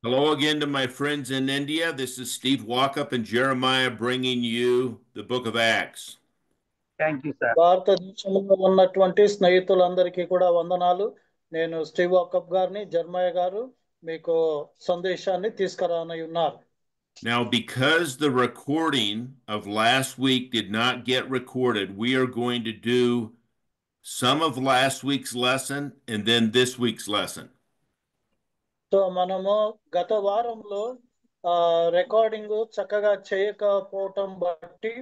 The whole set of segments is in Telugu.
Hello again to my friends in India. This is Steve Walkup and Jeremiah bringing you the book of Acts. Thank you, sir. భారతదేశంలో ఉన్నటువంటి స్నేహితులందరికీ కూడా వందనాలు. నేను స్టీవ్ వాకప్ గారిని, జర్మయ్య గారు మీకు సందేశాన్ని తీసుకురానై ఉన్నారు. Now, because the recording of last week did not get recorded, we are going to do some of last week's lesson and then this week's lesson. So మనము గత వారంలో రికార్డింగ్ చక్కగా చేయకపోవటం బట్టి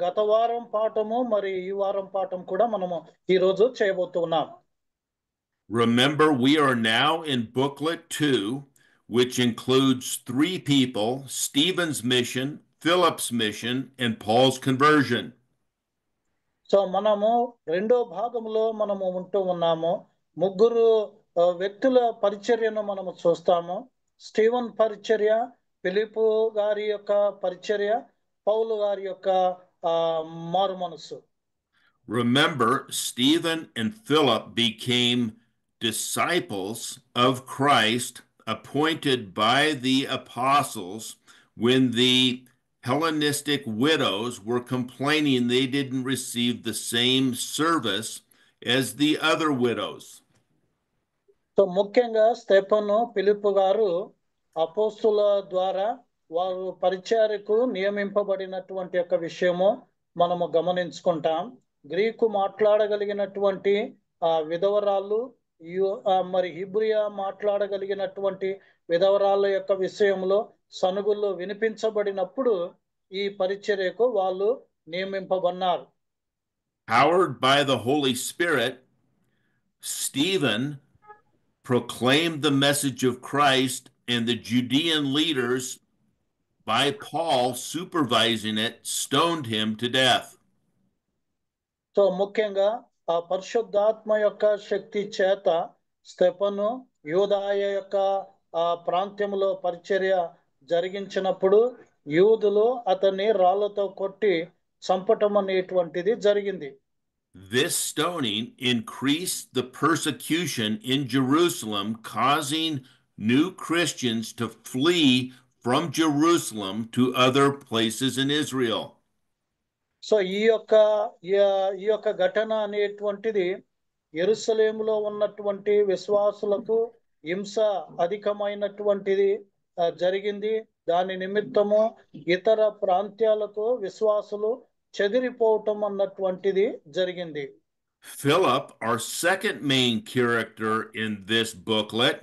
గత వారం పాఠము మరి ఈ వారం పాఠం కూడా మనము ఈ రోజు చేయబోతున్నాం. Remember, we are now in booklet 2, which includes 3 people: Stephen's mission, Philip's mission, and Paul's conversion. So మనము రెండో భాగంలో మనము ఉంటూ ఉన్నాము. ముగ్గురు వ్యక్తుల పరిచర్యను మనము చూస్తాము. స్టీవెన్ పరిచర్య, ఫిలిపు గారి యొక్క పరిచర్య, పౌలు గారి యొక్క మారు మనసు. Remember, Stephen and Philip became disciples of Christ, appointed by the apostles when the Hellenistic widows were complaining they didn't receive the same service as the other widows. So ముఖ్యంగా స్టెఫను, ఫిలిపు గారు అపోస్తుల ద్వారా వారు పరిచర్యకు నియమింపబడినటువంటి యొక్క విషయము మనము గమనించుకుంటాం. గ్రీకు మాట్లాడగలిగినటువంటి విధవరాళ్ళు మరి హిబ్రియా మాట్లాడగలిగినటువంటి విధవరాళ్ళ యొక్క విషయంలో సనుగుల్లో వినిపించబడినప్పుడు ఈ పరిచర్యకు వాళ్ళు నియమింపబడినారు. Powered by the Holy Spirit, Stephen proclaimed the message of Christ, and the Judean leaders, by Paul supervising it, stoned him to death. So ముఖ్యంగా ఆ పరిశుద్ధాత్మ యొక్క శక్తి చేత స్టెఫను యూదాయ యొక్క ప్రాంతంలో పరిచర్య జరిగించినప్పుడు యూదులు అతన్ని రాళ్లతో కొట్టి చంపటం అనేటువంటిది జరిగింది. This stoning increased the persecution in Jerusalem, causing new Christians to flee from Jerusalem to other places in Israel. So ఈ యొక్క ఘటన అనేటువంటిది యెరూషలేములో ఉన్నటువంటి విశ్వాసులకు హింస అధికమైనటువంటిది జరిగింది. దాని నిమిత్తము ఇతర ప్రాంతాలకు విశ్వాసులు చెదిరిపోవటం అన్నటువంటిది జరిగింది. Philip, our second main character in this booklet,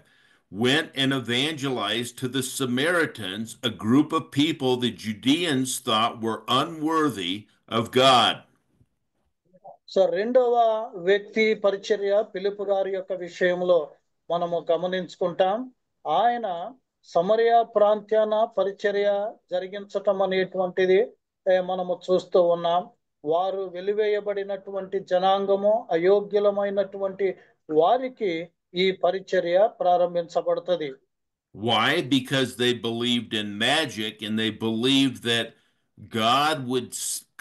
went and evangelized to the Samaritans, a group of people the Judeans thought were unworthy of God. So రెండవ వ్యక్తి పరిచర్య ఫిలిపు గారి యొక్క విషయంలో మనము గమనించుకుంటాం. ఆయన సమరయ ప్రాంతాన పరిచర్య జరిగించటం అనేటువంటిది మనము చూస్తూ ఉన్నాం. వారు వెలివేయబడినటువంటి జనాంగము, అయోగ్యులమైనటువంటి వారికి ఈ పరిచర్య ప్రారంభించబడుతుంది. Why? Because they believed in magic, and they believed that God would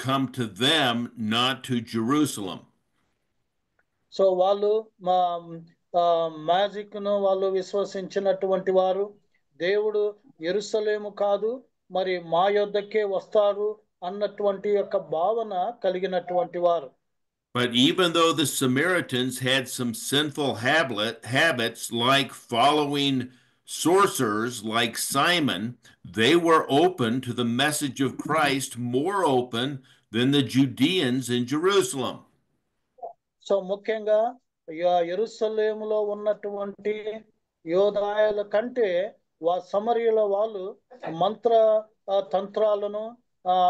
come to them, not to Jerusalem. So వాళ్ళు మ్యాజిక్ ను వాళ్ళు విశ్వసించినటువంటి వారు. దేవుడు యెరూషలేము కాదు, మరి మా యొద్దకే వస్తారు అన్నటువంటి యొక్క భావన కలిగినటువంటి వారు. But even though the Samaritans had some sinful habits like following sorcerers like Simon, they were open to the message of Christ, more open than the Judeans in Jerusalem. So ముఖ్యంగా యెరూషలేములో ఉన్నటువంటి యోధాయుల కంటే సమరయుల వాళ్ళు మంత్ర తంత్రాలను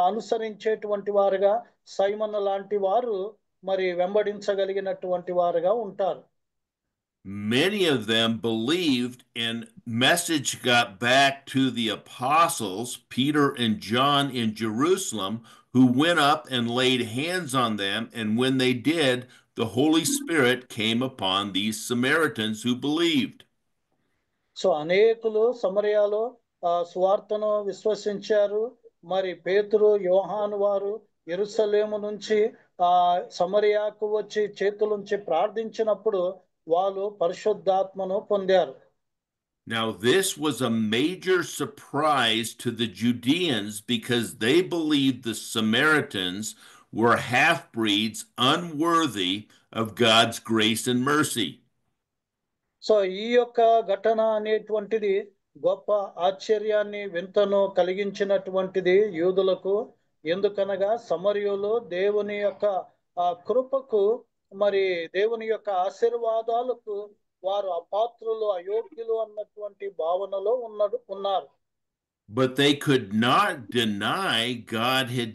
అనుసరించేటువంటి వారుగా, సైమన్ లాంటి వారు మరి వెంబడించగలిగినటువంటి వారుగా ఉంటారు. Many of them believed, and message got back to the apostles, Peter and John in Jerusalem, who went up and laid hands on them, and when they did, the Holy Spirit came upon these Samaritans who believed. So అనేకులు సమరయాలో సువార్తను విశ్వసించారు. మరి పేతురు, యోహాను వారు యెరూషలేము నుంచి సమరయాకు వచ్చి చేతులుంచి ప్రార్థించినప్పుడు వాళ్ళు పరిశుద్ధాత్మను పొందారు. Now, this was a major surprise to the Judeans because they believed the Samaritans were half-breeds unworthy of God's grace and mercy. So ఈ యొక్క ఘటన అనేటువంటిది గొప్ప ఆశ్చర్యాన్ని వింతను కలిగించినటువంటిది యూదులకు. ఎందుకనగా సమరయులు దేవుని యొక్క కృపకు మరి దేవుని యొక్క ఆశీర్వాదాలకు వారు అపాత్రులు అయోగ్యులు అన్నటువంటి భావనలో ఉన్నారు. But they could not deny God had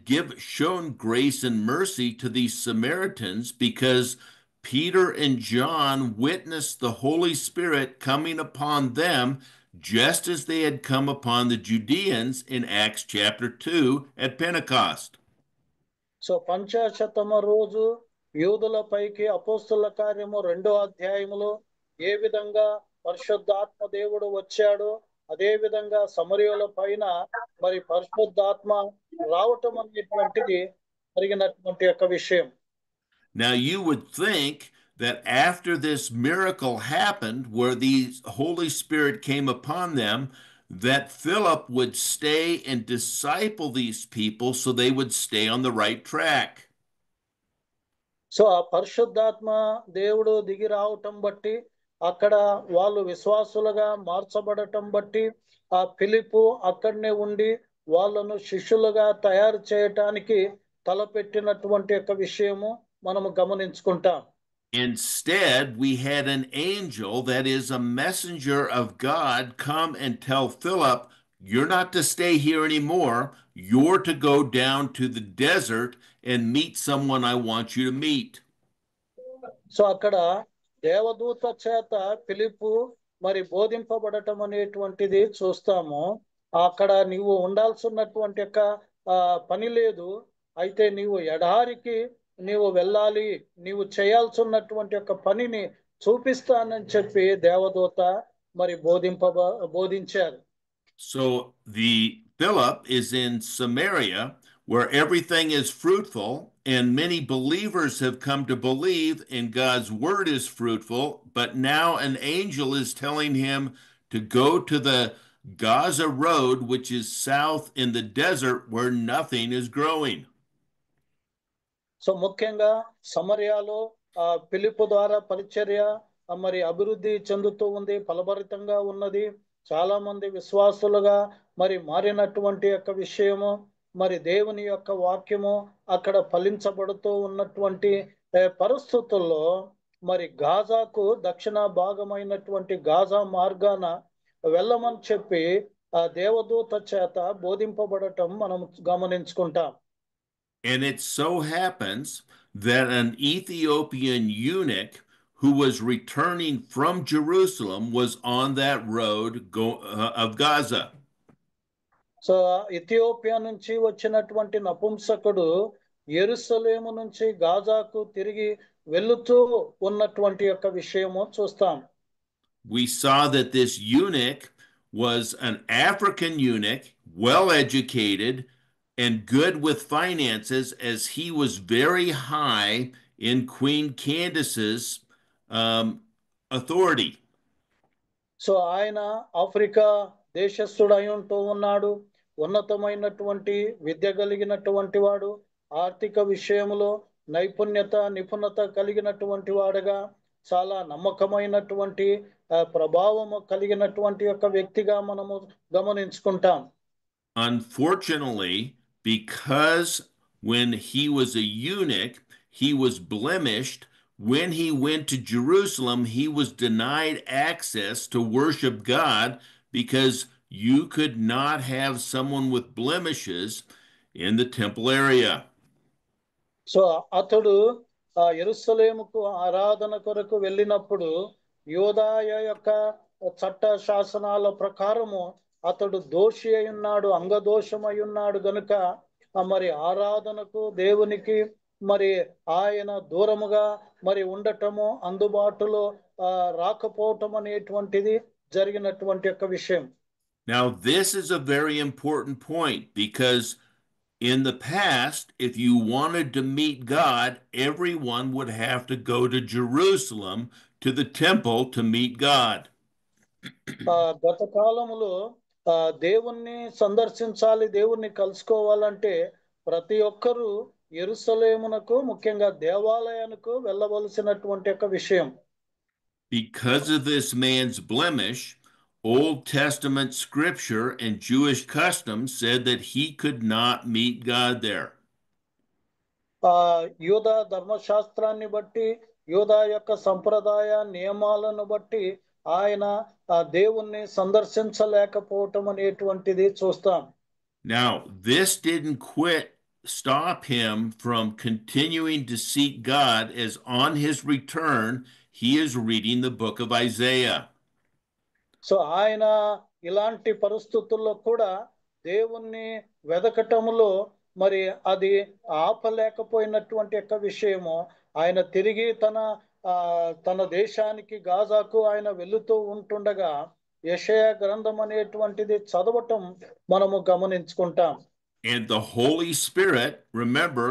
shown grace and mercy to these Samaritans because Peter and John witnessed the Holy Spirit coming upon them just as they had come upon the Judeans in Acts chapter 2 at Pentecost. So పంచాశతమ రోజు యూదులపైకి అపోస్తుల కార్యము 2వ అధ్యాయములో ఏ విధంగా పరిశుద్ధాత్మ దేవుడు వచ్చాడో అదే విధంగా సమరయుల పైన మరి పరిశుద్ధాత్మ రావటం అనేటువంటిది జరిగినటువంటి యొక్క విషయం. Now you would think that after this miracle happened where the Holy Spirit came upon them, that Philip would stay and disciple these people so they would stay on the right track. So ఆ పరిశుద్ధాత్మ దేవుడు దిగి రావటం బట్టి అక్కడ వాళ్ళు విశ్వాసులుగా మార్చబడటం బట్టి ఆ ఫిలిపు అక్కడనే ఉండి వాళ్ళను శిష్యులుగా తయారు చేయటానికి తలపెట్టినటువంటి యొక్క విషయము మనము గమనించుకుంటాం. Instead, we had an angel, that is a messenger of God, come and tell Philip, you're not to stay here anymore. You're to go down to the desert and meet someone I want you to meet. So అక్కడ దేవదూత చేత ఫిలిపు మరి బోధింపబడటం అనేటువంటిది చూస్తాము. అక్కడ నీవు ఉండాల్సినటువంటి యొక్క పని లేదు, అయితే నీవు ఎడారికి నీవు వెళ్ళాలి, నీవు చేయాల్సినటువంటి యొక్క పనిని చూపిస్తానని చెప్పి దేవదూత మరి బోధించారు. So the Philip is in Samaria where everything is fruitful and many believers have come to believe and God's word is fruitful, but now an angel is telling him to go to the Gaza road, which is south in the desert where nothing is growing. So ముఖ్యంగా సమరయాలో ఫిలిపు ద్వారా పరిచర్య మరి అభివృద్ధి చెందుతూ ఉంది, ఫలభరితంగా ఉన్నది. చాలా మంది విశ్వాసులుగా మరి మారినటువంటి యొక్క విషయము, మరి దేవుని యొక్క వాక్యము అక్కడ ఫలించబడుతూ ఉన్నటువంటి పరిస్థితుల్లో మరి గాజాకు దక్షిణ భాగమైనటువంటి గాజా మార్గాన వెళ్ళమని చెప్పి ఆ దేవదూత చేత బోధింపబడటం మనం గమనించుకుంటాం. And it so happens that an Ethiopian eunuch who was returning from Jerusalem was on that road of Gaza. So Ethiopia నుంచి వచ్చినటువంటి నపుంసకుడు యెరూషలేము నుంచి గాజాకు తిరిగి వెళ్తూ ఉన్నటువంటి యొక్క విషయము చూస్తాం. We saw that this eunuch was an African eunuch, well educated and good with finances, as he was very high in Queen Candace's authority. So ఆయన ఆఫ్రికా దేశస్థుడై ఉంటూ ఉన్నాడు, ఉన్నతమైనటువంటి విద్య కలిగినటువంటి వాడు, ఆర్థిక విషయంలో నిపుణత కలిగినటువంటి వాడుగా, చాలా నమ్మకమైనటువంటి ప్రభావము కలిగినటువంటి యొక్క వ్యక్తిగా మనము గమనించుకుంటాం. Unfortunately, because when he was a eunuch, he was blemished. When he went to Jerusalem, he was denied access to worship God because you could not have someone with blemishes in the temple area. So అతడు యెరూషలేముకు ఆరాధన కొరకు వెళ్ళినప్పుడు యోదాయ యొక్క చట్ట శాసనాల ప్రకారము అతడు దోషి అయి ఉన్నాడు, అంగదోషమై ఉన్నాడు గనుక మరి ఆరాధనకు దేవునికి మరి ఆయన దూరముగా మరి ఉండటము, అందుబాటులో రాకపోవటం అనేటువంటిది జరిగినటువంటి యొక్క విషయం. Now this is a very important point because in the past, if you wanted to meet God, everyone would have to go to Jerusalem to the temple to meet God. గత కాలములో దేవుణ్ణి సందర్శించాలి, దేవుణ్ణి కలుసుకోవాలంటే ప్రతి ఒక్కరూ యెరూషలేమునకు, ముఖ్యంగా దేవాలయానికి వెళ్ళవలసినటువంటి ఒక విషయం. Because of this man's blemish, Old Testament scripture and Jewish customs said that he could not meet God there. యూదా ధర్మశాస్త్రాన్ని బట్టి, యూదా యొక్క సంప్రదాయ నియమాలను బట్టి ఆయన దేవుణ్ణి సందర్శించలేకపోవటం అనేటువంటిది చూస్తాం. Now, this didn't stop him from continuing to seek God, as on his return, he is reading the book of Isaiah. So ఆయన ఇలాంటి పరిస్థితుల్లో కూడా దేవుణ్ణి వెదకటములో మరి అది ఆపలేకపోయినటువంటి యొక్క విషయము. ఆయన తిరిగి తన దేశానికి గాజాకు ఆయన వెళుతూ ఉంటుండగా యెషయా గ్రంథం అనేటువంటిది చదవటం మనము గమనించుకుంటాం. And the Holy Spirit, remember,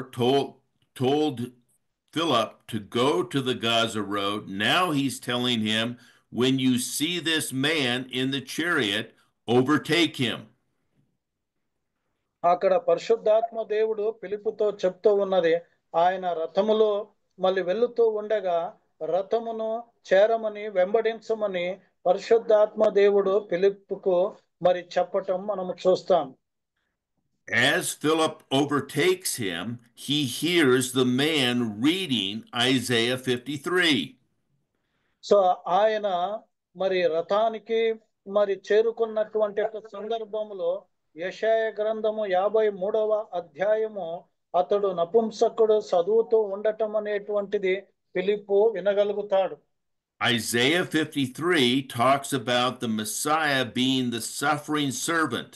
told Philip to go to the Gaza road. Now he's telling him, when you see this man in the chariot, overtake him. అక్కడ పరిశుద్ధాత్మ దేవుడు ఫిలిప్పుతో చెప్తూ ఉన్నది, ఆయన రథములో మళ్ళీ వెళుతూ ఉండగా రథమును చేరమని, వెంబడించమని పరిశుద్ధాత్మ దేవుడు ఫిలిప్పుకు మరి చెప్పటం మనము చూస్తాం. As Philip overtakes him, he hears the man reading Isaiah 53. So ఆయన మరి రథానికి మరి చేరుకున్నటువంటి సందర్భంలో యెషయా గ్రంథము 53వ అధ్యాయము అతడు నపుంసకుడు చదువుతూ ఉండటం అనేటువంటిది ఫిలిప్పు వినగలుగుతాడు. Isaiah 53 talks about the Messiah being the suffering servant.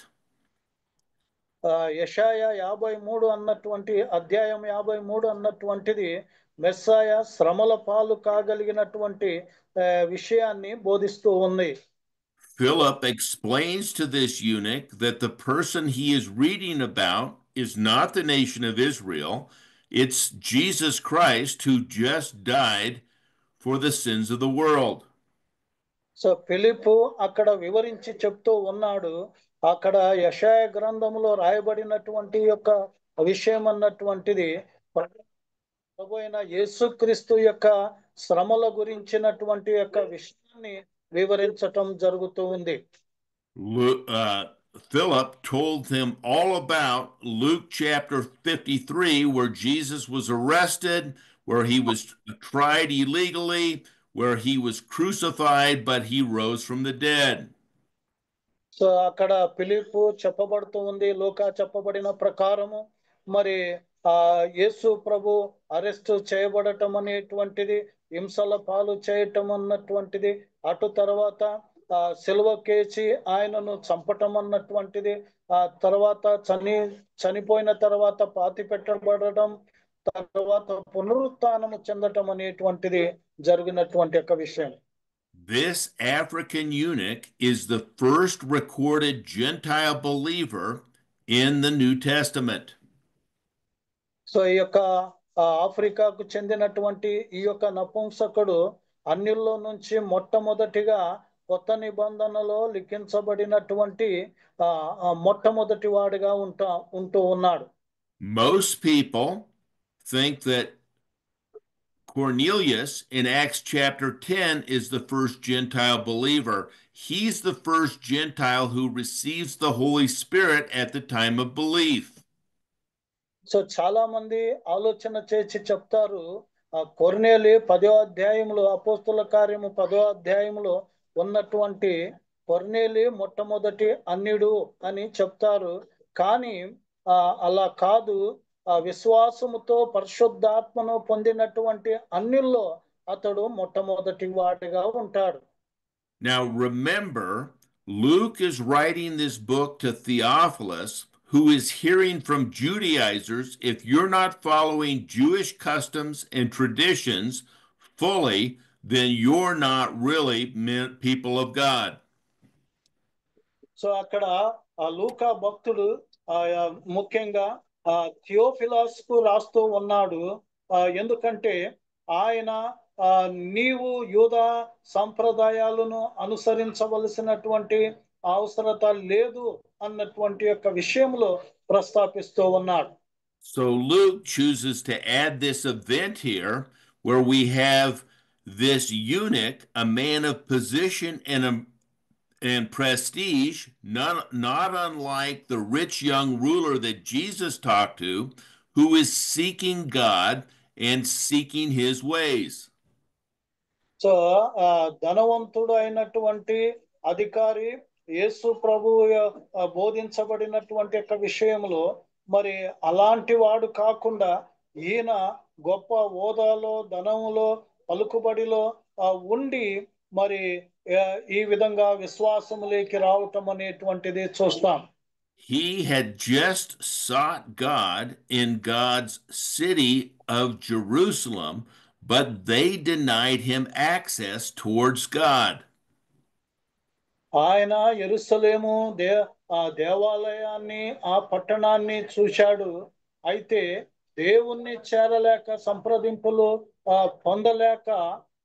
యెషయా 53 అన్నటువంటి అధ్యాయం 53 అన్నటువంటిది మెస్సాయ శ్రమల పాలు కాగలిగినటువంటి విషయాన్ని బోధిస్తూ ఉంది. Philip explains to this eunuch that the person he is reading about is not the nation of Israel. It's Jesus Christ who just died for the sins of the world. So ఫిలిప్పు అక్కడ వివరించి చెప్తూ ఉన్నాడు, అక్కడ యెషయా గ్రంథంలో రాయబడినటువంటి యొక్క విషయం అన్నటువంటిది ప్రభువైన యేసుక్రీస్తు యొక్క శ్రమల గురించినటువంటి యొక్క విషయాన్ని వివరించటం జరుగుతూ ఉంది. Philip told him all about Luke chapter 53, where Jesus was arrested, where he was tried illegally, where he was crucified, but he rose from the dead. So అక్కడ ఫిలిప్పు చెప్పబడుతూ ఉంది, లూకా చెప్పబడిన ప్రకారము మరి యేసు ప్రభు అరెస్ట్ చేయబడటం అనేటువంటిది, హింసల పాలు చేయటం అన్నటువంటిది, అటు తర్వాత సిలువకేసి ఆయనను చంపటం అన్నటువంటిది, తర్వాత చనిపోయిన తర్వాత పాతి పెట్టబడటం, తర్వాత పునరుత్థానము చెందటం అనేటువంటిది జరిగినటువంటి ఒక విషయం. This African eunuch is the first recorded Gentile believer in the New Testament. So ఈ యొక్క ఆఫ్రికాకు చెందినటువంటి ఈ యొక్క నపుంసకుడు అన్యుల్లో నుంచి మొట్టమొదటిగా కొత్త నిబంధనలో లిఖించబడినటువంటి మొట్టమొదటి వాడిగా ఉంటూ ఉన్నాడు. Most people think that Cornelius in Acts chapter 10 is the first Gentile believer. He's the first Gentile who receives the Holy Spirit at the time of belief. So చాలా మంది ఆలోచన చేసి చెప్తారు, కొర్నేలి 10వ అధ్యాయంలో, అపోస్తుల కార్యము 10వ అధ్యాయంలో ఉన్నటువంటి కొర్నేలి మొట్టమొదటి అన్యుడు అని చెప్తారు. కానీ అలా కాదు, విశ్వాసముతో పరిశుద్ధాత్మను పొందినటువంటి అన్యుల్లో అతడు మొట్టమొదటి వాడిగా ఉంటాడు. Now remember, Luke is writing this book to Theophilus, who is hearing from Judaizers, if you're not following Jewish customs and traditions fully, then you're not really people of God. So అక్కడ లూకా భక్తుడు ముఖ్యంగా థియోఫిలాస్ కు రాస్తూ ఉన్నాడు. ఎందుకంటే ఆయన నీవు యూదా సంప్రదాయాలను అనుసరించవలసినటువంటి అవసరత లేదు అన్నటువంటి యొక్క విషయంలో ప్రస్తాపిస్తూ ఉన్నాడు. So Luke chooses to add this event here where we have this eunuch, a man of position and prestige, not unlike the rich young ruler that Jesus talked to, who is seeking God and seeking his ways. So ధనవంతుడు అయినటువంటి అధికారి యేసు ప్రభు బోధించబడినటువంటి యొక్క విషయంలో మరి అలాంటి వాడు కాకుండా ఈయన గొప్ప హోదాలో ధనములో పలుకుబడిలో ఉండి మరి ఈ విధంగా విశ్వాసములోకి రావటం అనేటువంటిది చూస్తాం. He had just sought God in God's city of Jerusalem, but they denied him access towards God. ఆయన యెరూషలేము దేవాలయాన్ని ఆ పట్టణాన్ని చూశాడు. అయితే దేవుణ్ణి చేరలేక సంప్రదింపులు పొందలేక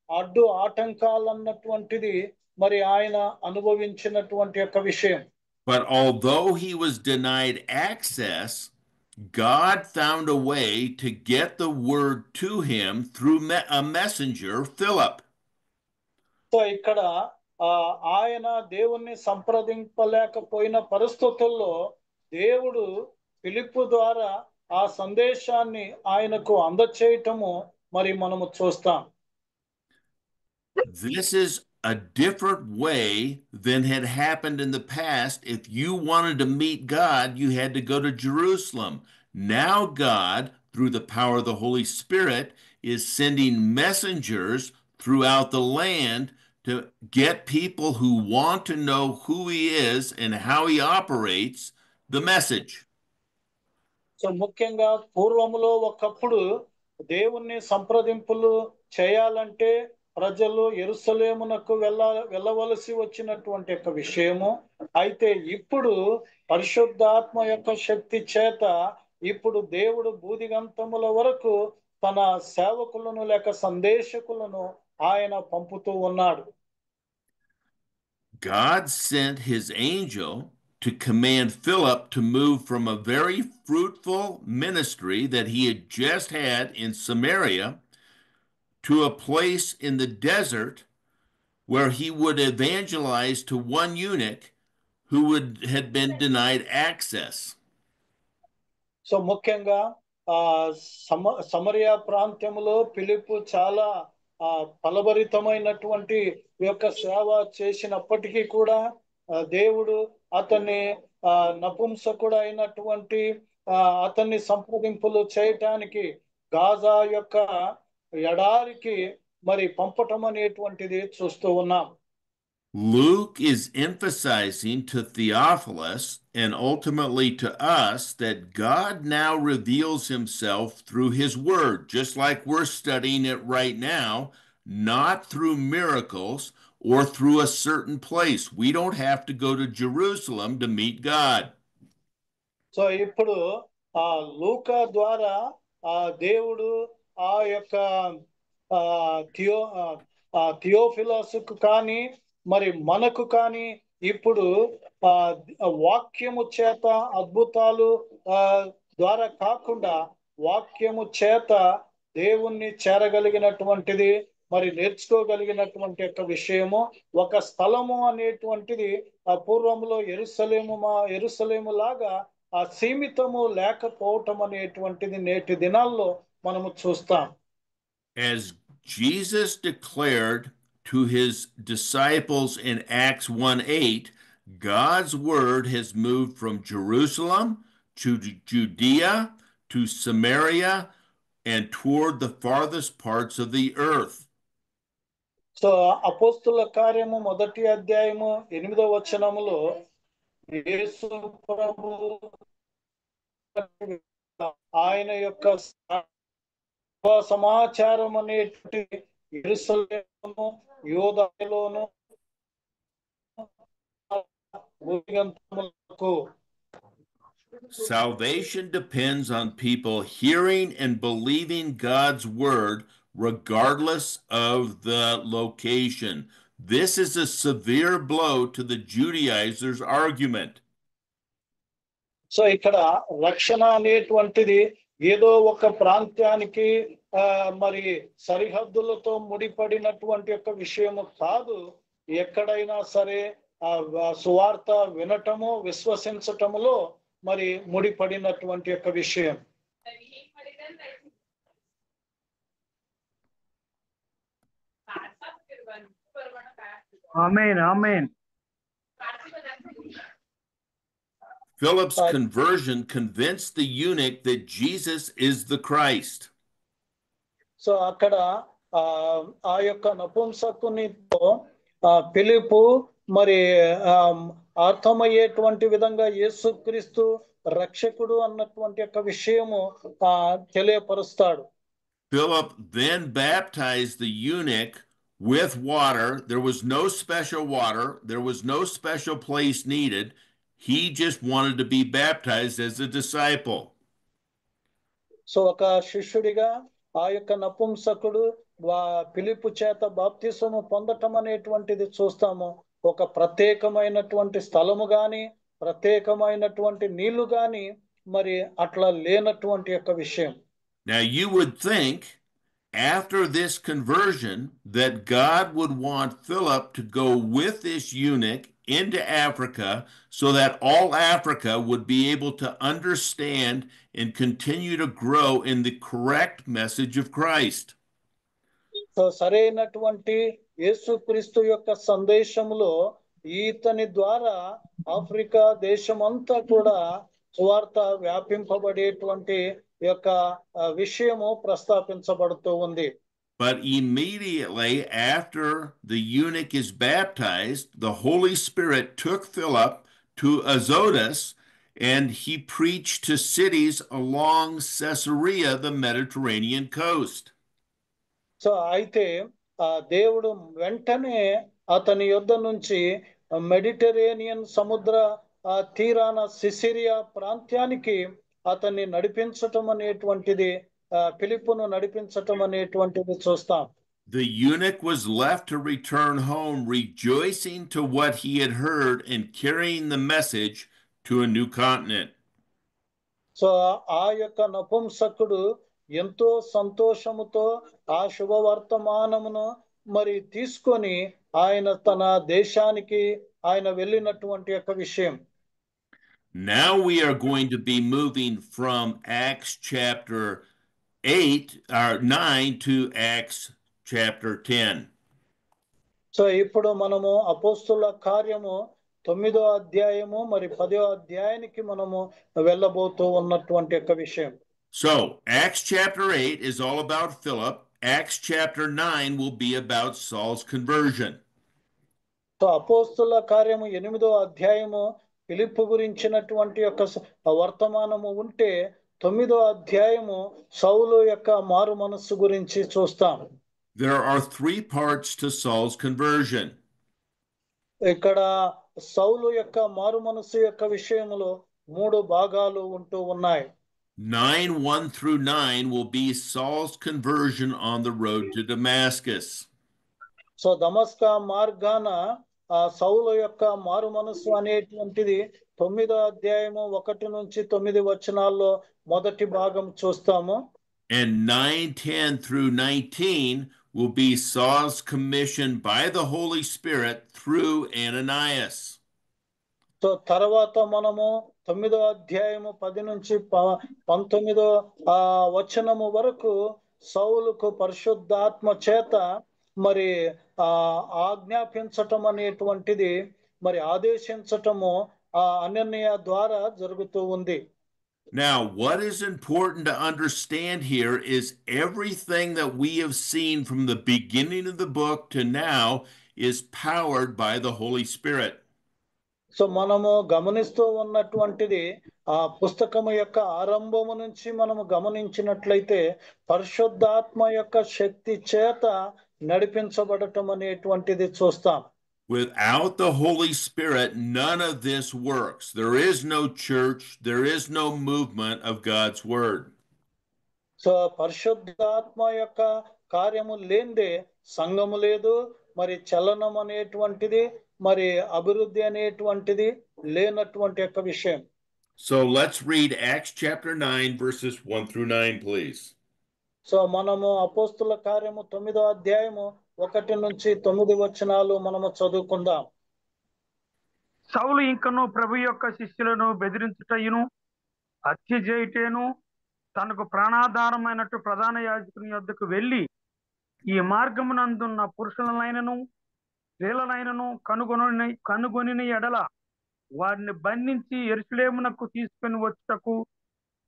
అడ్డు ఆటంకాలు అన్నటువంటిది మరి ఆయన అనుభవించినటువంటి యొక్క విషయం. But although he was denied access, God found a way to get the word to him through a messenger, Philip. So ఇక్కడ ఆయన దేవుణ్ణి సంప్రదింపలేకపోయిన పరిస్థితుల్లో దేవుడు ఫిలిప్పు ద్వారా ఆ సందేశాన్ని ఆయనకు అందచేయటము మరి మనము చూస్తాం. This is a different way than had happened in the past. If you wanted to meet God, you had to go to Jerusalem. Now God, through the power of the Holy Spirit, is sending messengers throughout the land to get people who want to know who he is and how he operates the message. So ముఖ్యంగా పూర్వములో ఒకప్పుడు దేవుణ్ణి సంప్రదింపులు చేయాలంటే ప్రజలు యెరూషలేమునకు వెళ్ళవలసి వచ్చినటువంటి యొక్క విషయము. అయితే ఇప్పుడు పరిశుద్ధాత్మ యొక్క శక్తి చేత ఇప్పుడు దేవుడు భూదిగంతముల వరకు తన సేవకులను లేక సందేశకులను ఆయన పంపుతూ ఉన్నాడు. God sent his angel to command Philip to move from a very fruitful ministry that he had just had in Samaria to a place in the desert where he would evangelize to one eunuch who had been denied access. So ముఖ్యంగా సమరియా ప్రాంతంలో ఫిలిప్పు చాలా ఫలభరితమైనటువంటి యొక్క సేవ చేసినప్పటికీ కూడా దేవుడు అతన్ని నపుంసకుడు అయినటువంటి అతన్ని సంప్రదింపులు చేయటానికి గాజా యొక్క ఎడారికి మరి పంపటం అనేటువంటిది చూస్తూ ఉన్నాం. Luke is emphasizing to Theophilus and ultimately to us that God now reveals himself through his word, just like we're studying it right now, not through miracles or through a certain place. We don't have to go to Jerusalem to meet God. So ఇప్పుడు లూకా ద్వారా దేవుడు ఆ యొక్క థియోఫిలస్కు కానీ మరి మనకు కానీ ఇప్పుడు వాక్యము చేత అద్భుతాలు ద్వారా కాకుండా వాక్యము చేత దేవుణ్ణి చేరగలిగినటువంటిది మరి నేర్చుకోగలిగినటువంటి యొక్క విషయము ఒక స్థలము అనేటువంటిది పూర్వంలో యెరూషలేము లాగా సీమితము లేకపోవటం అనేటువంటిది నేటి దినాల్లో మనము చూస్తాం. As Jesus declared to his disciples in Acts 1:8, God's word has moved from Jerusalem to Judea to Samaria and toward the farthest parts of the earth. So అపోస్తుల కార్యము 1వ అధ్యాయము 8వ వచనములో యేసు ప్రభు ఆయన యొక్క సమాచారం అనేటువంటి యెరూషలేమును యూదాయలోను Salvation depends on people hearing and believing God's word regardless of the location. This is a severe blow to the Judaizers' argument. So ఇక్కడ రక్షణ అనేటువంటిది ఏదో ఒక ప్రాంతానికి మరి సరిహద్దులతో ముడిపడినటువంటి యొక్క విషయము కాదు. ఎక్కడైనా సరే సువార్త వినటము విశ్వసించటములో మరి ముడిపడినటువంటి యొక్క విషయం. ఆమేన్ ఆమేన్. Philip's conversion convinced the eunuch that Jesus is the Christ. So అక్కడ ఆ యొక్క నపుంసకునితో ఫిలిప్పు మరి అర్థమయ్యేటువంటి విధంగా యేసుక్రీస్తు రక్షకుడు అన్నటువంటి యొక్క విషయము తెలియపరుస్తాడు. Philip then baptized the eunuch with water. There was no special water. There was no special place needed. He just wanted to be baptized as a disciple. So ఒక శిష్యుడిగా ఆ యొక్క నపుంసకుడు ఫిలిప్పు చేత బాప్తిసము పొందటం అనేటువంటిది చూస్తాము. ఒక ప్రత్యేకమైనటువంటి స్థలము గాని ప్రత్యేకమైనటువంటి నీళ్లు గాని మరి అట్లా లేనటువంటి యొక్క విషయం. Now you would think after this conversion that God would want Philip to go with this eunuch into Africa so that all Africa would be able to understand and continue to grow in the correct message of Christ. So సరైనటువంటి యేసుక్రీస్తు యొక్క సందేశములో ఈతని ద్వారా ఆఫ్రికా దేశమంతా కూడా సువార్త వ్యాపింపబడేటువంటి యొక్క విషయము ప్రస్తావించబడుతూ ఉంది. But immediately after the eunuch is baptized, the Holy Spirit took Philip to Azotus, and he preached to cities along Caesarea, the Mediterranean coast. So అయితే దేవుడు వెంటనే అతని యొద్ద నుంచి మెడిటరేనియన్ సముద్ర తీరాన సిసిరియా ప్రాంతానికి అతన్ని నడిపించటం అనేటువంటిది ఫిలిప్పును నడిపించటం అనేటువంటిది చూస్తాం. The eunuch was left to return home rejoicing to what he had heard and carrying the message to a new continent. So ఆ యొక్క నపుంసకుడు ఎంతో సంతోషముతో ఆ శుభవర్తమానమును మరి తీసుకొని ఆయన తన దేశానికి ఆయన వెళ్ళినటువంటి యొక్క విషయం. Now we are going to be moving from Acts chapter 8 or 9 to Acts chapter 10. So ఇప్పుడు మనము అపోస్తుల కార్యము 9వ అధ్యాయము మరి 10వ అధ్యాయానికి మనము వెళ్ళబోతూ ఉన్నటువంటి యొక్క విషయం. So Acts chapter 8 is all about Philip. Acts chapter 9 will be about Saul's conversion. So అపోస్తుల కార్యము 8వ అధ్యాయము ఫిలిప్పు గురించినటువంటి యొక్క వర్తమానము ఉంటే 9వ అధ్యాయము సౌలు యొక్క మారు మనస్సు గురించి చూస్తాం. There are 3 parts to Saul's conversion. ఇక్కడ సౌలు యొక్క మారు మనస్సు యొక్క విషయములో 3 భాగాలు ఉంటూ ఉన్నాయి. 9:1 through 9 will be Saul's conversion on the road to Damascus. So దమస్కా మార్గాన సౌలు యొక్క మారు మనస్సు అనేటువంటిది 9వ అధ్యాయము 1 నుంచి 9 వచనాల్లో మొదటి భాగం చూస్తాము. And 9:10 through 19 will be Saul's commission by the Holy Spirit through Ananias. So తర్వాత మనము 9వ అధ్యాయము 10 నుంచి 19వ వచనము వరకు సౌలుకు పరిశుద్ధాత్మ చేత మరి ఆజ్ఞాపించటం అనేటువంటిది మరి ఆదేశించటము అననీయ ద్వారా జరుగుతూ ఉంది. Now, what is important to understand here is everything that we have seen from the beginning of the book to now is powered by the Holy Spirit. So మనము గమనిస్తూ ఉన్నటువంటిది ఆ పుస్తకము యొక్క ఆరంభము నుంచి మనము గమనించినట్లయితే పరిశుద్ధాత్మ యొక్క శక్తి చేత నడిపించబడటం అనేటువంటిది చూస్తాం. Without the Holy Spirit, none of this works. There is no church. There is no movement of God's word. So పరిశుద్ధాత్మ యొక్క కార్యము లేనిదే సంఘము లేదు, మరి చలనం అనేటువంటిది, మరి అభివృద్ధి అనేటువంటిది లేనటువంటి యొక్క విషయం. So let's read Acts chapter 9, verses 1 through 9, please. So మనము అపోస్తుల కార్యము 9వ అధ్యాయము 1 నుంచి 9 వచనాలు మనము చదువుకుందాం. సౌలు ఇంకను ప్రభు యొక్క శిష్యులను బెదిరించుటయును హత్య చేయుటేను తనకు ప్రాణాధారమైనట్టు ప్రధాన యాజకుని యొద్దకు వెళ్ళి ఈ మార్గమునందున్న పురుషులనైనను స్త్రీలనైనను కనుగొని ఎడల వారిని బంధించి యెరూషలేమునకు తీసుకుని వచ్చుటకు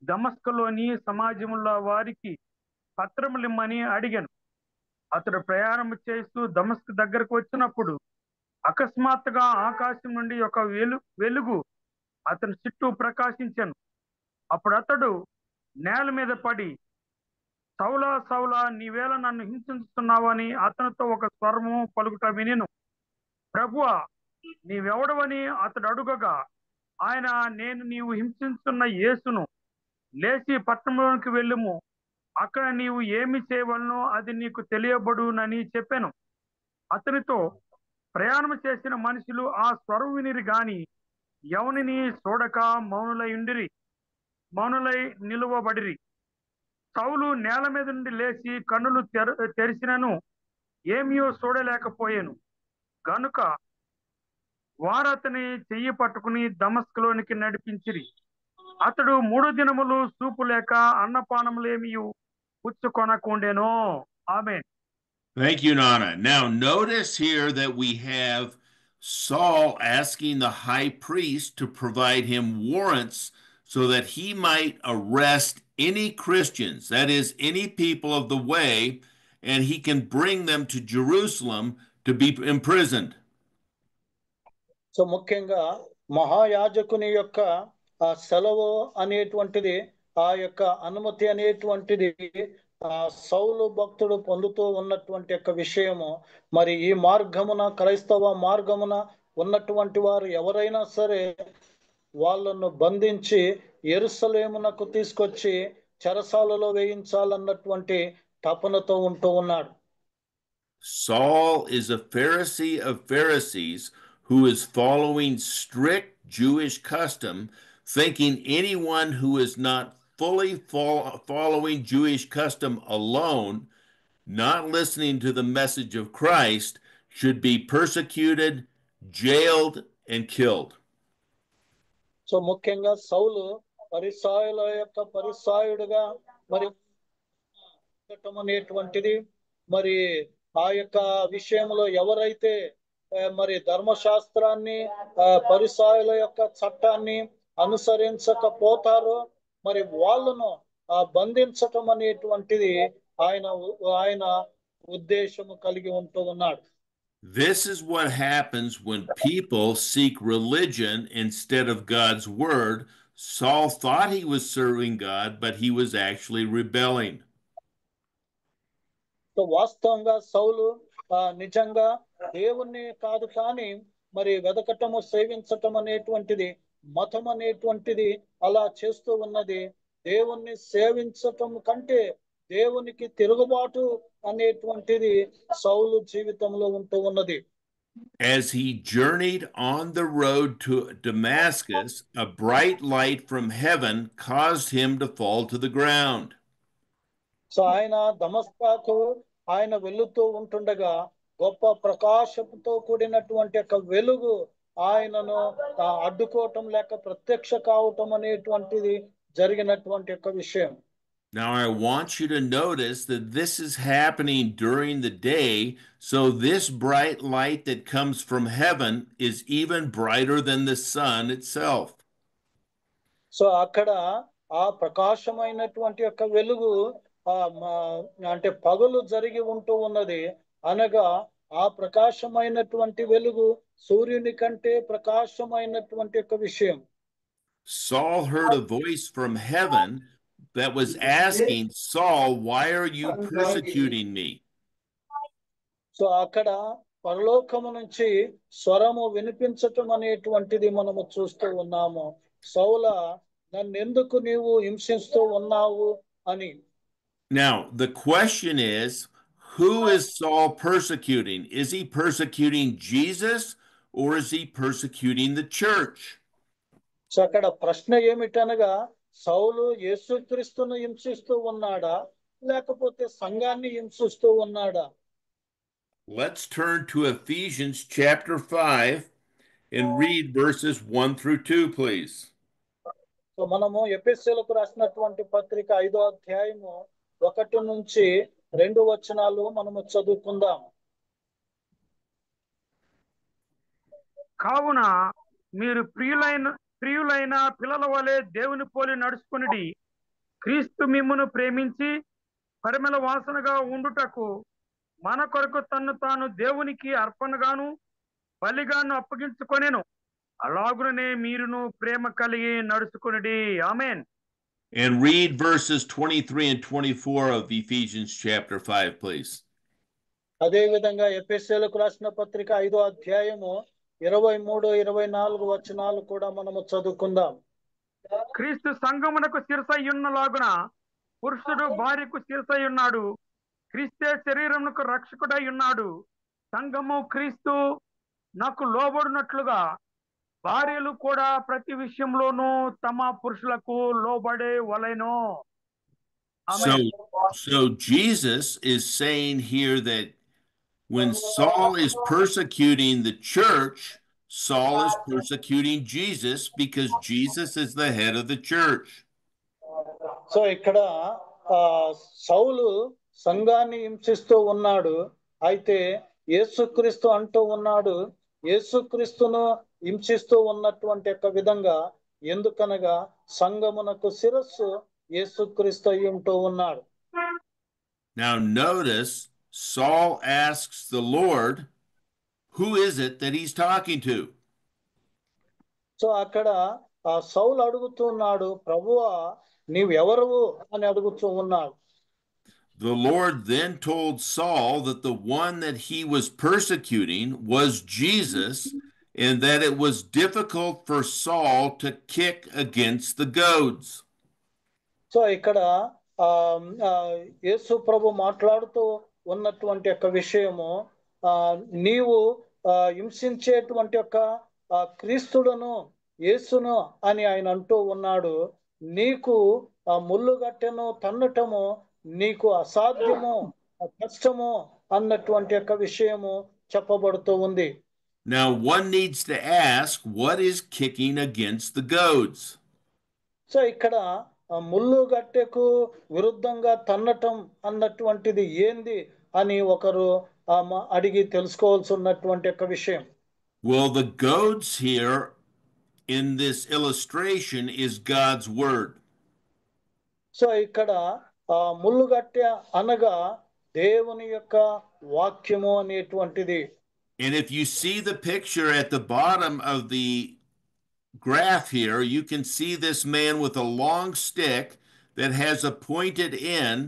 దమస్కులోని సమాజంలో వారికి పత్రములిమ్మని అడిగాను. అతడు ప్రయాణం చేస్తూ దమస్కు దగ్గరకు వచ్చినప్పుడు అకస్మాత్తుగా ఆకాశం నుండి ఒక వెలుగు అతని చుట్టూ ప్రకాశించాను. అప్పుడు అతడు నేల మీద పడి, సౌలా సౌలా, నీవేళ నన్ను హింసిస్తున్నావని అతనితో ఒక స్వరము పలుకుట వినెను. ప్రభువా, నీవెవడవని అతడు అడుగగా ఆయన, నేను నీవు హింసిస్తున్న యేసును, లేచి పట్టణంలోనికి వెళ్ళుము, అక్కడ నీవు ఏమి చేయవలనో అది నీకు తెలియబడునని చెప్పాను. అతనితో ప్రయాణం చేసిన మనుషులు ఆ స్వరం వినిరి గాని ఎవనిని చూడక మౌనులై నిలువబడిరి. సౌలు నేల మీద నుండి లేచి కన్నులు తెరిచినను ఏమీ చూడలేకపోయాను. గనుక వారు అతని చెయ్యి పట్టుకుని దమస్కులోనికి నడిపించిరి. అతడు 3 దినములు సూపు లేక అన్నపానములేమీ పుచ్చుకొనకుండెను. ఆమేన్. Thank you, Nana. Now, notice here that we have Saul asking the high priest to provide him warrants so that he might arrest any Christians, that is, any people of the way, and he can bring them to Jerusalem to be imprisoned. So ముఖ్యంగా మహాయాజకుని యొక్క ఆ సెలవు అనేటువంటిది, ఆ యొక్క అనుమతి అనేటువంటిది సౌలు భక్తుడు పొందుతూ ఉన్నటువంటి యొక్క విషయము. మరి ఈ మార్గమున, క్రైస్తవ మార్గమున ఉన్నటువంటి వారు ఎవరైనా సరే వాళ్ళను బంధించి యెరూషలేమునకు తీసుకొచ్చి చెరసాలలో వేయించాలన్నటువంటి తపనతో ఉంటూ ఉన్నాడు. Saul is a Pharisee of Pharisees who is following strict Jewish custom, thinking anyone who is not fully following Jewish custom alone, not listening to the message of Christ, should be persecuted, jailed, and killed. So ముఖ్యంగా సౌలు పరిసయ్యుల యొక్క పరిసయ్యుడుగా మరి అనేటువంటిది, మరి ఆ యొక్క విషయంలో ఎవరైతే మరి ధర్మశాస్త్రాన్ని, పరిసయ్యుల యొక్క చట్టాన్ని అనుసరించకపోతారో మరి వాళ్ళను బంధించటం అనేటువంటిది ఆయన ఉద్దేశము కలిగి ఉంటూ ఉన్నాడు. This is what happens when people seek religion instead of God's word. Saul thought he was serving God, but he was actually rebelling. So వాస్తవంగా సౌలు నిజంగా దేవుణ్ణి కాదు కానీ మరి వెదకటము, సేవించటం అనేటువంటిది, మతం అనేటువంటిది అలా చేస్తూ ఉన్నది. దేవుణ్ణి సేవించటం కంటే దేవునికి తిరుగుబాటు అనేటువంటిది సౌలు జీవితంలో ఉంటూ ఉన్నది. As he journeyed on the road to Damascus, a bright light from heaven caused him to fall to the ground. So ఆయన దమస్కాకు ఆయన వెళుతూ ఉంటుండగా గొప్ప ప్రకాశంతో కూడినటువంటి ఒక వెలుగు ఆయనను అడ్డుకోవటం లేక ప్రత్యక్ష కావటం అనేటువంటిది జరిగినటువంటి ఒక విషయం. Now, I want you to notice that this is happening during the day, so this bright light that comes from heaven is even brighter than the sun itself. So అక్కడ ఆ ప్రకాశమైనటువంటి యొక్క వెలుగు అంటే పగలు జరిగి ఉంటూ ఉన్నది, అనగా ఆ ప్రకాశమైనటువంటి వెలుగు సూర్యుని కంటే ప్రకాశమైనటువంటి యొక్క విషయం. Saul heard a voice from heaven that was asking Saul, "Why are you persecuting me?" So అక్కడ పరలోకము నుంచి స్వరము వినిపించటం అనేటువంటిది మనము చూస్తూ ఉన్నాము. సౌలా, నన్నెందుకు నీవు హింసిస్తూ ఉన్నావు అని. Now, the question is, who is Saul persecuting? Is he persecuting Jesus or is he persecuting the church? So అక్కడ ప్రశ్న ఏమిటనగా సౌలు యేసుక్రీస్తును హింసిస్తూ ఉన్నాడా లేకపోతే సంఘాన్ని హింసిస్తూ ఉన్నాడా? Let's turn to Ephesians chapter 5 and read verses 1 through 2, please. So మనము ఎఫెసీయులకు రాసినటువంటి పత్రిక 5వ అధ్యాయము 1 నుంచి 2 వచనాలు మనము చదువుకుందాం. కావున మీరు ప్రియులైన పిల్లల వలె దేవుని పోలి నడుచుకునిడి. క్రీస్తు మిమ్మును ప్రేమించి పరిమళ వాసనగా ఉండుటకు మన కొరకు తన్ను తాను దేవునికి అర్పణగాను బలిగాను అప్పగించుకొనెను. అలాగుననే మీరును ప్రేమ కలిగి నడుచుకునిడి. ఆమేన్. And read verses 23 and 24 of Ephesians chapter 5, please. అదే విధంగా ఎఫెసీయులకు రాసిన పత్రిక 5వ అధ్యాయము 23, 24 వచనాలు కూడా మనము చదువుకుందాం. క్రీస్తు సంఘమునకు శిరసై ఉన్నలాగున పురుషుడు భార్యకు శిరసై ఉన్నాడు. క్రీస్తే శరీరమునకు రక్షకుడై ఉన్నాడు. సంఘము క్రీస్తు నాకు లోబడినట్లుగా భార్యలు కూడా ప్రతి విషయంలోనూ తమ పురుషులకు లోబడే వలెను. So Jesus is saying here that when Saul is persecuting the church, Saul is persecuting Jesus because Jesus is the head of the church. So ఇక్కడ సౌలు సంఘాన్ని హింసిస్తూ ఉన్నాడు. అయితే యేసుక్రీస్తు అంటూ ఉన్నాడు యేసుక్రీస్తును హింసిస్తూ ఉన్నటువంటి యొక్క విధంగా, ఎందుకనగా సంఘమునకు శిరస్సు యేసుక్రీస్తు అయి ఉంటూ ఉన్నాడు. Now notice Saul asks the Lord, who is it that he's talking to? So అక్కడ సౌలు అడుగుతున్నాడు, ప్రభువా నీవెవరు అని అడుగుతూ ఉన్నాడు. The Lord then told Saul that the one that he was persecuting was Jesus, and that it was difficult for Saul to kick against the goads. So ఇక్కడ యేసు ప్రభు మాట్లాడుతూ ఉన్నటువంటి యొక్క విషయము, నీవు హింసించేటువంటి యొక్క క్రీస్తుడును యేసును అని ఆయన అంటూ ఉన్నాడు. నీకు ముళ్ళుగట్టెను తన్నటము నీకు అసాధ్యము కష్టము అన్నటువంటి యొక్క విషయము చెప్పబడుతూ ఉంది. Now one needs to ask, what is kicking against the goads? So ఇక్కడ ముళ్ళుగట్టెకు విరుద్ధంగా తన్నటం అన్నటువంటిది ఏంది అని ఒకరు అడిగి తెలుసుకోవాల్సి ఉన్నటువంటి యొక్క విషయం. Well, the goads here in this illustration is God's word. So ఇక్కడ ముళ్ళుగట్టె అనగా దేవుని యొక్క వాక్యము అనేటువంటిది. And if you see the picture at the bottom of the graph here, you can see this man with a long stick that has a pointed end,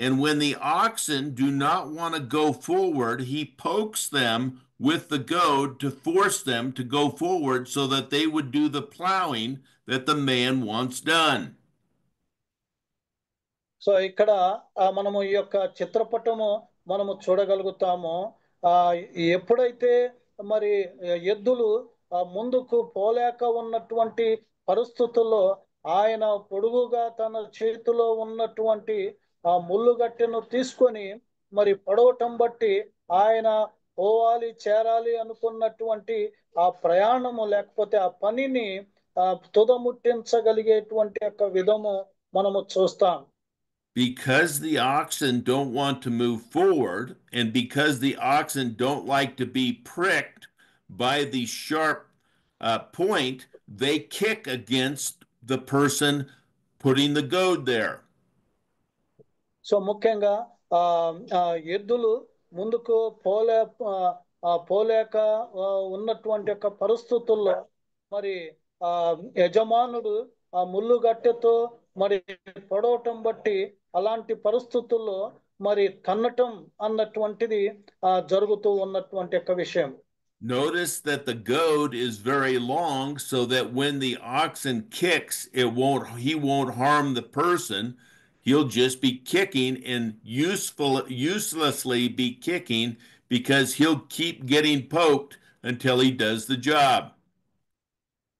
and when the oxen do not want to go forward, he pokes them with the goad to force them to go forward so that they would do the plowing that the man wants done. So ఇక్కడ మనము ఈ యొక్క చిత్రపటము మనము చూడగలుగుతాము. ఎప్పుడైతే మరి ఎద్దులు ముందుకు పోలేక ఉన్నటువంటి పరిస్థితుల్లో ఆయన పొడుగుగా తన చేతిలో ఉన్నటువంటి ముళ్ళుగట్టెను తీసుకొని మరి పొడవటం బట్టి ఆయన పోవాలి చేరాలి అనుకున్నటువంటి ఆ ప్రయాణము లేకపోతే ఆ పనిని తుదముట్టించగలిగేటువంటి యొక్క విధము మనము చూస్తాం. Because the oxen don't want to move forward, and because the oxen don't like to be pricked by the sharp point, they kick against the person putting the goad there. So ముఖ్యంగా ఎద్దులు ముందుకు పోలేక ఉన్నటువంటి యొక్క పరిస్థితుల్లో మరి యజమానుడు ఆ ముళ్ళుగట్టెతో మరి పొడవటం బట్టి అలాంటి పరిస్థితుల్లో మరి తన్నటం అన్నటువంటిది జరుగుతూ ఉన్నటువంటి యొక్క విషయం. Notice that the goad is very long so that when the oxen kicks, he won't harm the person. He'll just be kicking and uselessly be kicking because he'll keep getting poked until he does the job.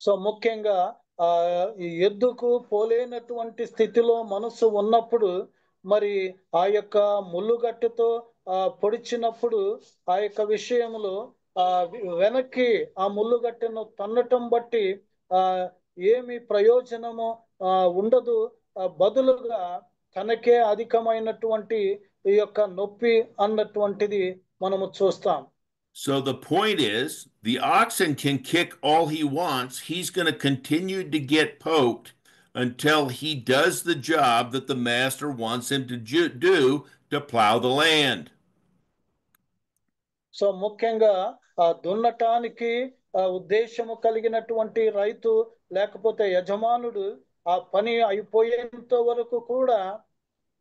So ముఖ్యంగా ఈ ఎద్దుకు పోలేనటువంటి స్థితిలో మనసు ఉన్నప్పుడు మరి ఆ యొక్క ముళ్ళుగట్టెతో పొడిచినప్పుడు ఆ యొక్క విషయంలో వెనక్కి ఆ ముళ్ళుగట్టెను తన్నటం బట్టి ఏమి ప్రయోజనము ఉండదు. బదులుగా తనకే అధికమైనటువంటి ఈ యొక్క నొప్పి అన్నటువంటిది మనము చూస్తాం. So the point is, the oxen can kick all he wants. He's going to continue to get poked until he does the job that the master wants him to do to plow the land. So ముఖ్యంగా దున్నటానికి ఉద్దేశము కలిగినటువంటి రైతు లేకపోతే యజమానుడు ఆ పని అయిపోయేంత వరకు కూడా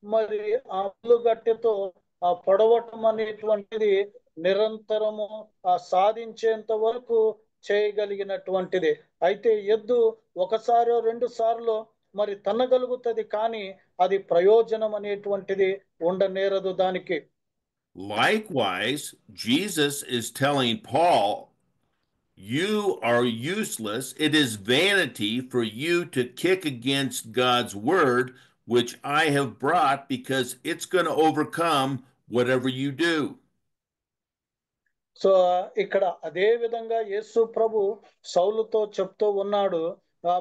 మరి ఆ ముళ్ళుగట్టెతో పొడవటం అనేటువంటిది నిరంతరము సాధించేంత వరకు చేయగలిగినటువంటిది. అయితే ఎద్దు ఒకసారో రెండు సార్లు మరి తన్నగలుగుతుంది, కానీ అది ప్రయోజనం అనేటువంటిది ఉండనేరదు దానికి. Likewise, Jesus is telling Paul, you are useless. It is vanity for you to kick against God's word, which I have brought, because it's going to overcome whatever you do. So ఇక్కడ అదే విధంగా యేసు ప్రభు సౌలుతో చెప్తూ ఉన్నాడు,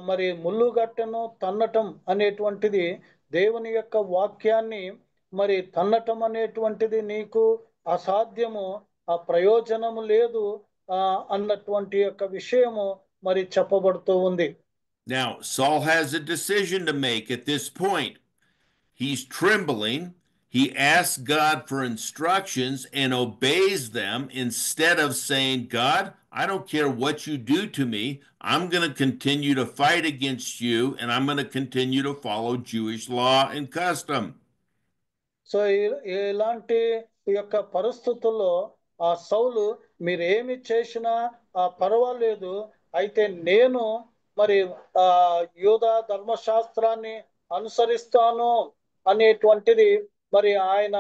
మరి ముళ్ళుగట్టెను తన్నటం అనేటువంటిది దేవుని యొక్క వాక్యాన్ని మరి తన్నటం అనేటువంటిది నీకు అసాధ్యము, ఆ ప్రయోజనము లేదు అన్నటువంటి యొక్క విషయము మరి చెప్పబడుతూ ఉంది. Now, Saul has a decision to make at this point. He's trembling. He asks God for instructions and obeys them instead of saying, God, I don't care what you do to me. I'm going to continue to fight against you, and I'm going to continue to follow Jewish law and custom. So ఇలాంటి యొక్క పరిస్థితుల్లో ఆ సౌలు మీరేమి చేసినా పర్వాలేదు, అయితే నేను మరి యూదా ధర్మశాస్త్రాన్ని అనుసరిస్తాను అనేటువంటిది మరి ఆయన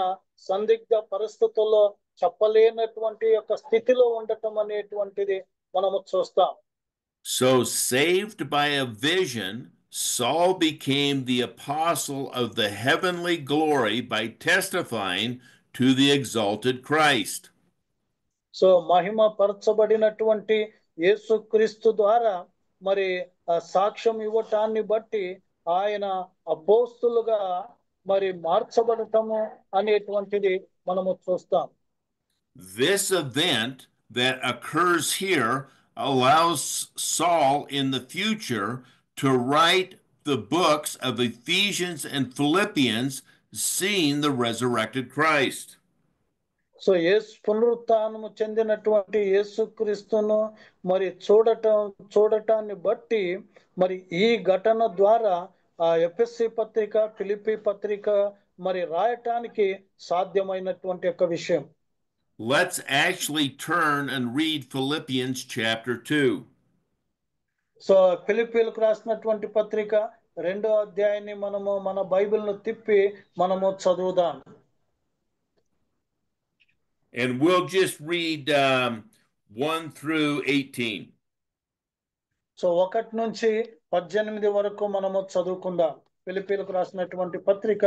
సందిగ్ధ పరిస్థితుల్లో చెప్పలేనటువంటి యొక్క స్థితిలో ఉండటం అనేటువంటిది మనము చూస్తాం. So saved by a vision, Saul became the apostle of the heavenly glory by testifying to the exalted Christ. So మహిమ పరచబడినటువంటి యేసుక్రీస్తు ద్వారా మరి సాక్ష్యం ఇవ్వటాన్ని బట్టి ఆయన అపోస్తులుగా మరి మార్చబడటము అనేటువంటిది మనము చూస్తాం. This event that occurs here allows Saul in the future to write the books of Ephesians and Philippians, seeing the resurrected Christ. So పునరుత్థానము చెందినటువంటి యేసుక్రీస్తును మరి చూడటాన్ని బట్టి మరి ఈ ఘటన ద్వారా ఎఫెసీ పత్రిక, ఫిలిప్పీ పత్రిక మరి రాయటానికి సాధ్యమైనటువంటి ఒక విషయం. Let's actually turn and read Philippians chapter 2. So ఫిలిప్పీలకు రాసినటువంటి పత్రిక 2వ అధ్యాయాన్ని మనము మన బైబిల్ను తిప్పి మనము చదువుదాం. And we'll just read 1 through 18. So 1 నుంచి 18 వరకు మనము చదువుకుందాం. ఫిలిప్పీలకు రాసినటువంటి పత్రిక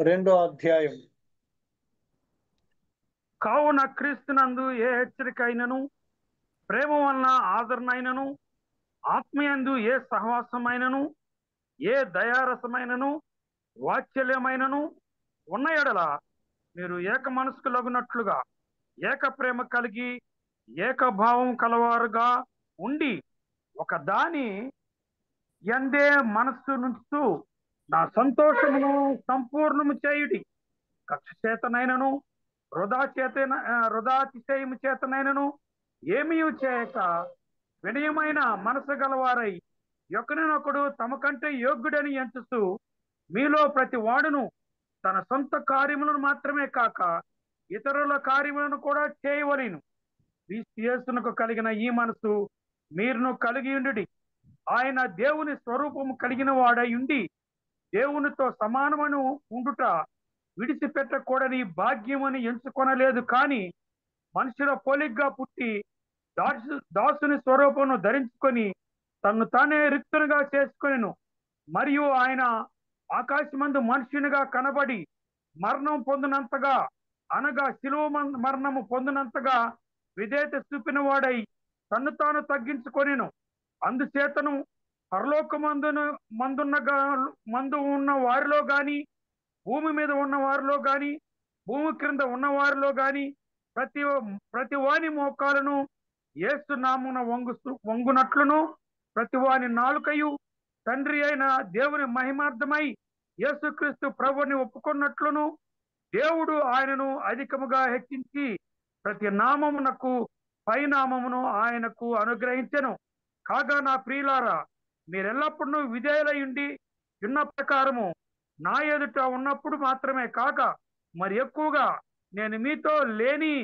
2వ అధ్యాయం. కావున క్రీస్తునందు ఏ హెచ్చరిక అయినను, ప్రేమ వలన ఆదరణైనను, ఆత్మయందు ఏ సహవాసమైనను, ఏ దయారసమైనను, వాత్సల్యమైనను ఉన్న ఎడల మీరు ఏక మనస్కులగునట్లుగా ఏక ప్రేమ కలిగి ఏకభావం కలవారుగా ఉండి ఒక దాని ఎందే మనస్సు నుంచు నా సంతోషమును సంపూర్ణము చేయుడి. కక్ష చేతనైనను వృధాతిశయము చేతనైనను ఏమీ చేయక వినయమైన మనసు గలవారై ఒకరినొకడు తమ కంటే యోగ్యుడని ఎంచుతూ మీలో ప్రతి వాడును తన సొంత కార్యములను మాత్రమే కాక ఇతరుల కార్యములను కూడా చేయవలెను. క్రీస్తు యేసునకు కలిగిన ఈ మనసు మీరును కలిగి ఉండుడి. ఆయన దేవుని స్వరూపము కలిగిన వాడై ఉండి దేవునితో సమానమను ఉండుట విడిచిపెట్టకూడని భాగ్యమని ఎంచుకొనలేదు, కానీ మనుషుల పోలికగా పుట్టి దాసుని స్వరూపమును ధరించుకొని తన్ను తానే రిక్తునిగా చేసుకొనెను. మరియు ఆయన ఆకాశమందు మనుష్యునిగా కనబడి మరణం పొందినంతగా, అనగా శిలువ మరణము పొందినంతగా విధేయత చూపిన వాడై తన్ను తాను తగ్గించుకొనెను. అందుచేతను మందు ఉన్న వారిలో గాని, భూమి మీద ఉన్న వారిలో గాని, భూమి క్రింద ఉన్న వారిలో గాని ప్రతి వాని మోకాలను యేసు నామమున వంగునట్లును, ప్రతి వాని నాలుకయు తండ్రి అయిన దేవుని మహిమార్థమై యేసుక్రీస్తు ప్రభుని ఒప్పుకున్నట్లును దేవుడు ఆయనను అధికముగా హెచ్చించి ప్రతి నామమునకు పైనామమును ఆయనకు అనుగ్రహించెను. కాగా నా ప్రియులారా, మీరెల్లప్పుడూ విధేయులయుండి ఉన్న ప్రకారము నా ఎదుట ఉన్నప్పుడు మాత్రమే కాక మరి ఎక్కువగా నేను మీతో లేని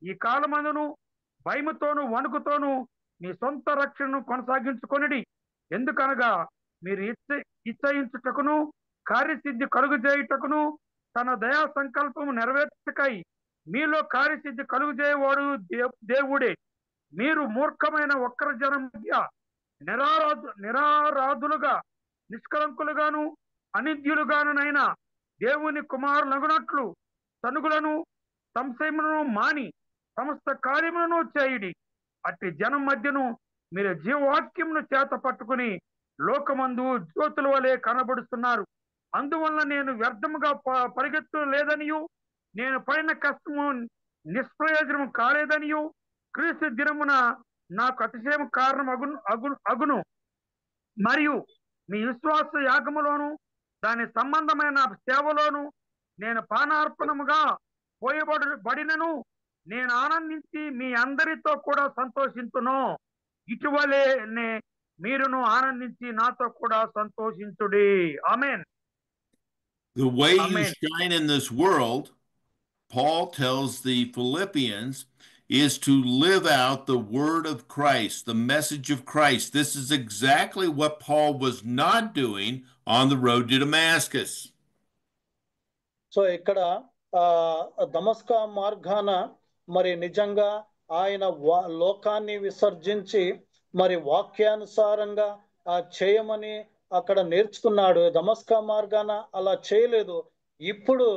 ఈ కాలమందును భయముతోను వణుకుతోను మీ సొంత రక్షణను కొనసాగించుకొనిడి. ఎందుకనగా మీరు ఇచ్చయించుటకును కార్యసిద్ధి కలుగుజేయుటకును తన దయా సంకల్పము నెరవేర్చకై మీలో కార్యసిద్ధి కలుగుజేయవాడు దేవుడే. మీరు మూర్ఖమైన వక్ర జనం మధ్య నిరారాధులుగా, నిష్కలంకులుగాను అనిత్యులుగానైనా దేవుని కుమారులగునట్లు తనుగులను సంశయములను మాని సమస్త కార్యములను చేయుడి. అట్టి జనం మధ్యను మీరు జీవవాక్యమును చేత పట్టుకుని లోకమందు జ్యోతుల వలె కనబడుతున్నారు. అందువల్ల నేను వ్యర్థముగా పరిగెత్తు లేదనియు, నేను పడిన కష్టము నిష్ప్రయోజనము కాలేదనియు, క్రీస్తు దినమున నాకు అతిశయం కారణం అగును. మరియు మీ విశ్వాస యాగములోను దాని సంబంధమైన సేవలోను నేను పానార్పణముగా పోయబడినను నేను ఆనందించి మీ అందరితో కూడా సంతోషించును. ఇటువలేనే మీరును ఆనందించి నాతో కూడా సంతోషించుడి. ఆమేన్. The way you Amen. shine in this world, Paul tells the Philippians, is to live out the word of Christ, the message of Christ. This is exactly what Paul was not doing on the road to Damascus. So ఇక్కడ దమస్కా మార్గాన మరి నిజంగా ఆయన లోకాన్ని విసర్జించి మరి వాక్యానుసారంగా చేయమని అక్కడ నేర్చుకున్నాడు. దమస్కా మార్గాన అలా చేయలేదు. ఇప్పుడు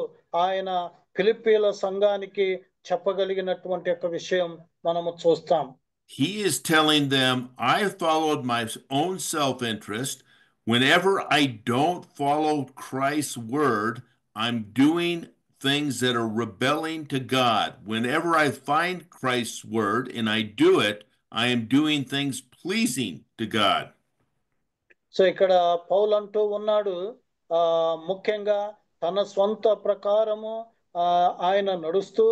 ఆయన ఫిలిప్పీల సంఘానికి చెప్పగలిగినటువంటి ఒక విషయం మనము చూస్తాం. He is telling them, I followed my own self-interest. Whenever I don't follow Christ's word, I'm doing things that are rebelling to God. Whenever I find Christ's word and I do it, I am doing things pleasing to God. So ఇక్కడ పౌలు అంటూ ఉన్నాడు, ముఖ్యంగా తన స్వంత ప్రకారము ఆయన నడుస్తూ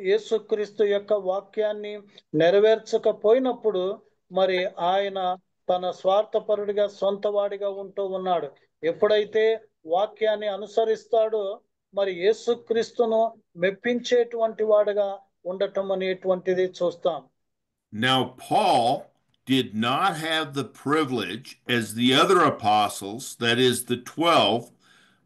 యేసుక్రీస్తు యొక్క వాక్యాన్ని నెరవేర్చకపోయినప్పుడు మరి ఆయన తన స్వార్థపరుడిగా సొంతవాడిగా ఉంటూ ఉన్నాడు. ఎప్పుడైతే వాక్యాన్ని అనుసరిస్తాడో మరి యేసుక్రీస్తును మెప్పించేటువంటి వాడుగా ఉండటం అనేటువంటిది చూస్తాం. Now Paul did not have the privilege as the other apostles, that is the 12,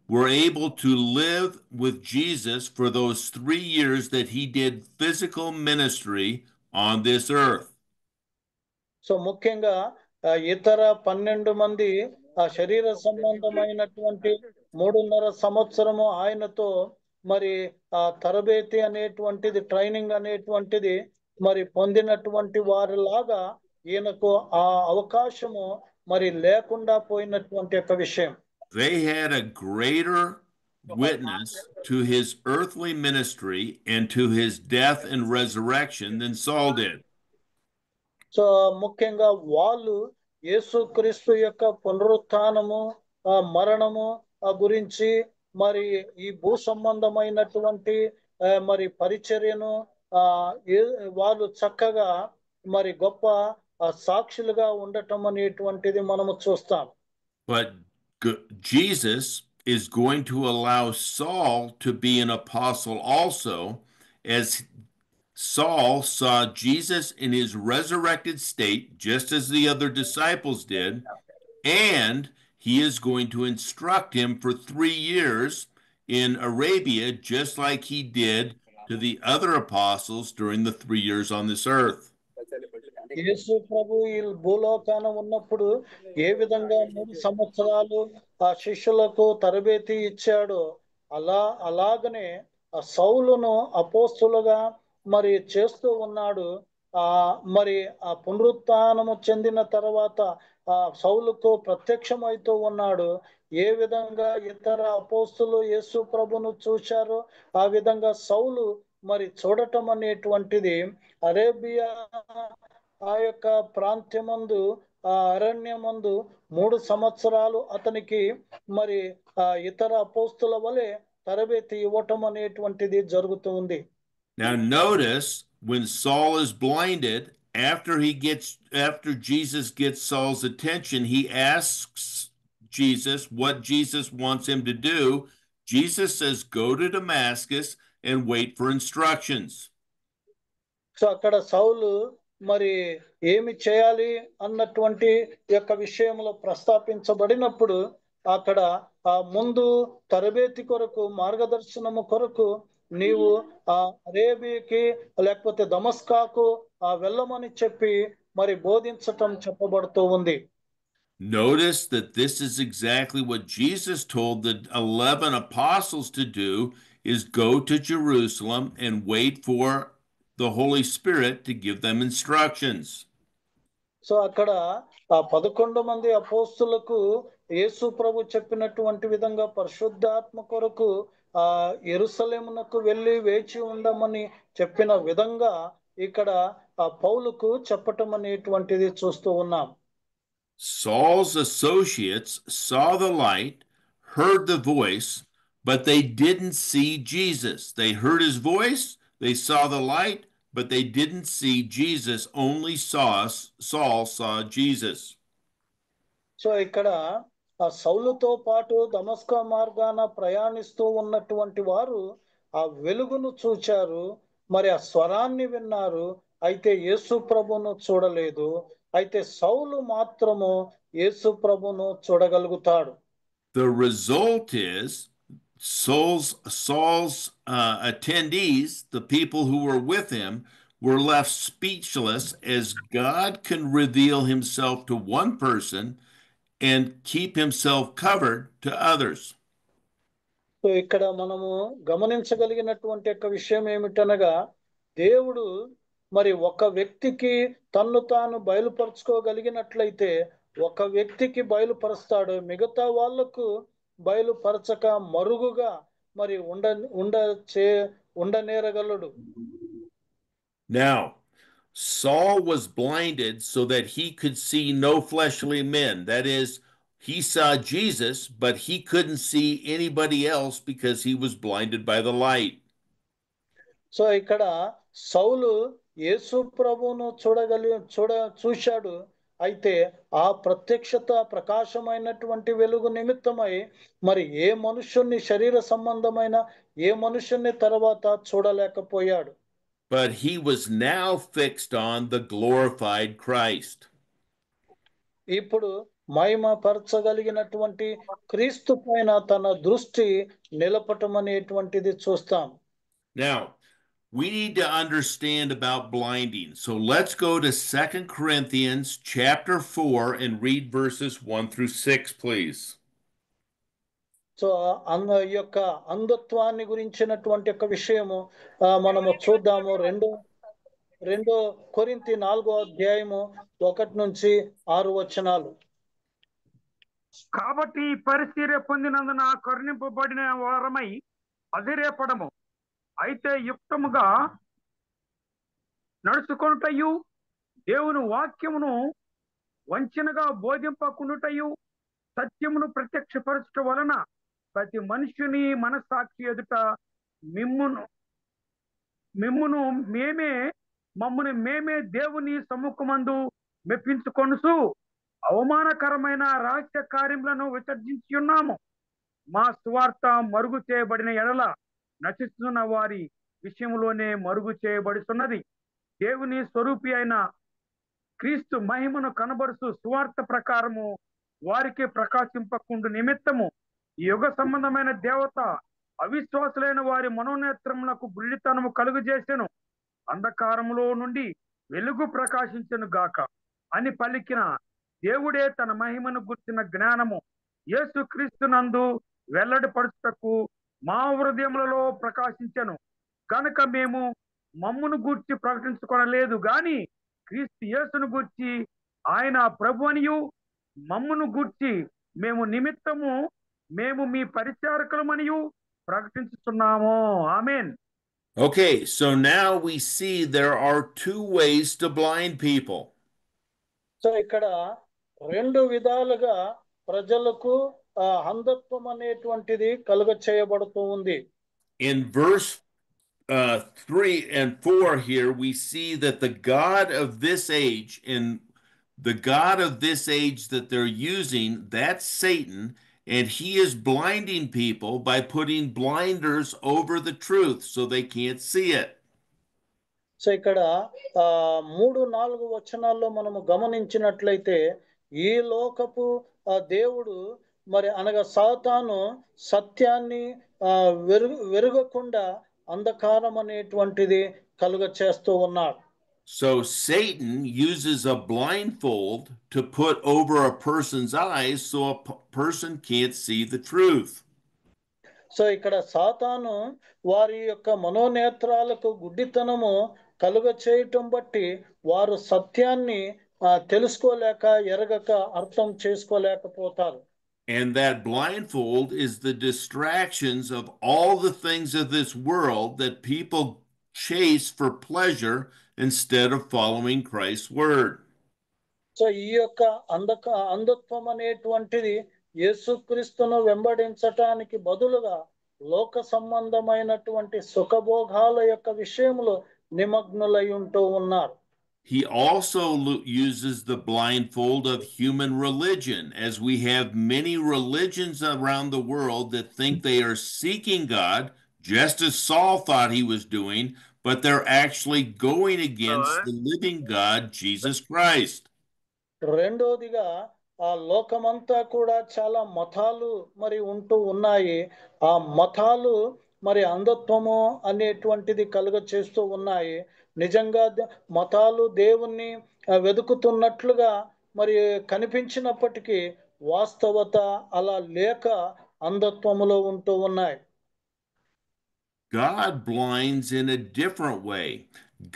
were able to live with Jesus for those 3 years that he did physical ministry on this earth. So ముఖ్యంగా ఇతర 12 మంది ఆ శరీర సంబంధమైనటువంటి 3.5 సంవత్సరము ఆయనతో మరి ఆ తరబేతి అనేటువంటిది, ట్రైనింగ్ అనేటువంటిది మరి పొందినటువంటి వారిలాగా ఈయనకు ఆ అవకాశము మరి లేకుండా పోయినటువంటి ఒక విషయం. They had a greater witness to his earthly ministry and to his death and resurrection than Saul did. So ముఖ్యంగా వాళ్ళు యేసుక్రీస్తు యొక్క పునరుత్థానము, మరణము గురించి మరి ఈ భూ సంబంధమైనటువంటి మరి పరిచర్యను వాళ్ళు చక్కగా మరి గొప్ప సాక్షులుగా ఉండటం అనేటువంటిది మనము చూస్తాం. But Jesus is going to allow Saul to be an apostle also, as Saul saw Jesus in his resurrected state, just as the other disciples did, and he is going to instruct him for 3 years in Arabia, just like he did to the other apostles during the 3 years on this earth. యేసు ప్రభు ఈ భూలోకాన ఉన్నప్పుడు ఏ విధంగా 3 సంవత్సరాలు ఆ శిష్యులకు తరబేతి ఇచ్చాడో అలాగనే ఆ సౌలును అపోస్తులుగా మరి చేస్తూ ఉన్నాడు. మరి ఆ పునరుత్థానము చెందిన తర్వాత ఆ సౌలుకు ప్రత్యక్షమైతూ ఉన్నాడు. ఏ విధంగా ఇతర అపోస్తులు యేసు ప్రభును చూశారో ఆ విధంగా సౌలు మరి చూడటం అనేటువంటిది అరేబియా ఆ యొక్క ప్రాంత్యమందు ఆ అరణ్యమందు 3 సంవత్సరాలు అతనికి మరి ఇతర అపోస్తుల వలె తరబేతి ఇవ్వటం అనేటువంటిది జరుగుతూ ఉంది. Now notice when Saul is blinded, after Jesus gets Saul's attention, he asks Jesus what Jesus wants him to do. Jesus says, "Go to Damascus and wait for instructions." So అక్కడ సౌలు మరి ఏమి చేయాలి అన్నటువంటి యొక్క విషయంలో ప్రస్తావించబడినప్పుడు అక్కడ ఆ ముందు తరబేతి కొరకు మార్గదర్శనము కొరకు నీవు ఆ అరేబియాకి లేకపోతే దమస్కాకు వెళ్ళమని చెప్పి మరి బోధించటం చెప్పబడుతూ ఉంది. Notice that this is exactly what Jesus told the 11 apostles to do, is go to Jerusalem and wait for the Holy Spirit to give them instructions. So అక్కడ ఆ 11 మంది అపోస్తులకు యేసు ప్రభు చెప్పినటువంటి విధంగా పరిశుద్ధాత్మ కొరకు యెరూషలేమునకు వెళ్ళి వేచి ఉండమని చెప్పిన విధంగా ఇక్కడ ఆ పౌలుకు చెప్పటం అనేటువంటిది చూస్తూ ఉన్నాం. Saul's associates saw the light, heard the voice, but they didn't see Jesus. They heard his voice, they saw the light, but they didn't see Jesus. Only Saul saw Jesus. So ఇక్కడ ఆ సౌలుతో పాటు దమస్కా మార్గాన ప్రయాణిస్తూ ఉన్నటువంటి వారు ఆ వెలుగును చూచారు, మరి ఆ స్వరాన్ని విన్నారు, అయితే యేసు ప్రభును చూడలేదు. అయితే సౌలు మాత్రము యేసు ప్రభును చూడగలుగుతాడు. The result is Saul's attendees, the people who were with him, were left speechless, as God can reveal himself to one person and keep himself covered to others. So ఇక్కడ మనము గమనించగలిగినటువంటి యొక్క విషయం ఏమిటనగా, దేవుడు మరి ఒక వ్యక్తికి తన్ను తాను బయలుపరచుకోగలిగినట్లయితే ఒక వ్యక్తికి బయలుపరుస్తాడు, మిగతా వాళ్లకు బయలుపరచక మరుగుగా మరి ఉండనేరగలడు. Now Saul was blinded so that he could see no fleshly men. That is, he saw Jesus, but he couldn't see anybody else because he was blinded by the light. So ఇక్కడ సౌలు యేసు ప్రభువును చూశాడు, అయితే ఆ ప్రత్యక్షత ప్రకాశమైనటువంటి వెలుగు నిమిత్తమై మరి ఏ మనుష్యుని శరీర సంబంధమైన ఏ మనుష్యుని తర్వాత చూడలేకపోయాడు. But he was now fixed on the glorified Christ. ఇప్పుడు మహిమ పరచగలిగినటువంటి క్రీస్తు పైన తన దృష్టి నిలపటం అనేటువంటిది చూస్తాం. Now, we need to understand about blinding. So let's go to 2 Corinthians chapter 4 and read verses 1 through 6, please. So ఈ యొక్క అంధత్వాన్ని గురించినటువంటి యొక్క విషయము మనము చూద్దాము. 2 కొరింథీ 4వ అధ్యాయము 1 నుంచి 6 వచనాలు. కాబట్టి పరిచర్య పొందినందున కరుణింపబడిన వారమై అదిరేపడము, అయితే యుక్తముగా నడుచుకొనుటయు, దేవుని వాక్యమును వంచనగా బోధింపకుండుటయు, సత్యమును ప్రత్యక్షపరచుట వలన ప్రతి మనుష్యుని మనస్సాక్షి ఎదుట మమ్మును మేమే దేవుని సమ్ముఖమందు మెప్పించుకొనుచు అవమానకరమైన రహస్య కార్యములను విసర్జించి ఉన్నాము. మా సువార్త మరుగు చేయబడిన ఎడల నశిస్తున్న వారి విషయంలోనే మరుగు చేయబడుతున్నది. దేవుని స్వరూపి అయిన క్రీస్తు మహిమను కనబరుస్తూ సువార్త ప్రకారము వారికి ప్రకాశింపకుండు నిమిత్తము ఈ యుగ సంబంధమైన దేవత అవిశ్వాసులైన వారి మనోనేత్రములకు గుళ్ళితనము కలుగజేసెను. అంధకారములో నుండి వెలుగు ప్రకాశించెను గాక అని పలికిన దేవుడే తన మహిమను గుర్చిన జ్ఞానము యేసు క్రీస్తునందు వెల్లడిపడుటకు మా హృదయములలో ప్రకాశించెను. కనుక మేము మమ్మును గూర్చి ప్రకటించుకొనలేదు గాని క్రీస్తు యేసును గూర్చి ఆయన ప్రభు అనియు మమ్మును గూర్చి మేము మీ పరిచారకులమనియు ప్రకటించుచున్నాము. ఆమేన్. Okay, so now we see there are two ways to blind people. So ఇక్కడ రెండు విధాలుగా ప్రజలకు అంధత్వం అనేటువంటిది కలుగ చేయబడుతూ ఉంది. In verse 3 and 4 here, we see that the God of this age, and the God of this age that they're using, that's Satan, and he is blinding people by putting blinders over the truth so they can't see it. So ఇక్కడ 3-4 వచనాల్లో మనము గమనించినట్లయితే ఈ లోకపు దేవుడు మరి అనగా సాతాను సత్యాన్ని వెరుగకుండా అంధకారం అనేటువంటిది కలుగ చేస్తూ ఉన్నాడు. So Satan uses a blindfold to put over a person's eyes so a person can't see the truth. So ఇక్కడ సాతాను వారి యొక్క మనోనేత్రాలకు గుడ్డితనము కలుగ చేయటం బట్టి వారు సత్యాన్ని తెలుసుకోలేక ఎరగక అర్థం చేసుకోలేకపోతారు. And that blindfold is the distractions of all the things of this world that people chase for pleasure instead of following Christ's word. So ఈ యొక్క అంధత్వం అనేటువంటిది యేసుక్రీస్తును వెంబడించటానికి బదులుగా లోక సంబంధమైనటువంటి సుఖభోగాల యొక్క విషయంలో నిమగ్నులై ఉంటూ ఉన్నారు. He also uses the blindfold of human religion, as we have many religions around the world that think they are seeking God, just as Saul thought he was doing, but they're actually going against the living God, Jesus Christ. రెండోదిగా ఆ లోకమంతా కూడా చాలా మతాలు మరి ఉంటూ ఉన్నాయి. ఆ మతాలు మరి అంధత్వము అనేటువంటిది కలుగ చేస్తూ ఉన్నాయి. నిజంగా మతాలు దేవుణ్ణి వెతుకుతున్నట్లుగా మరి కనిపించినప్పటికీ వాస్తవత అలా లేక అంధత్వములో ఉంటూ ఉన్నాయి. God blinds in a different way.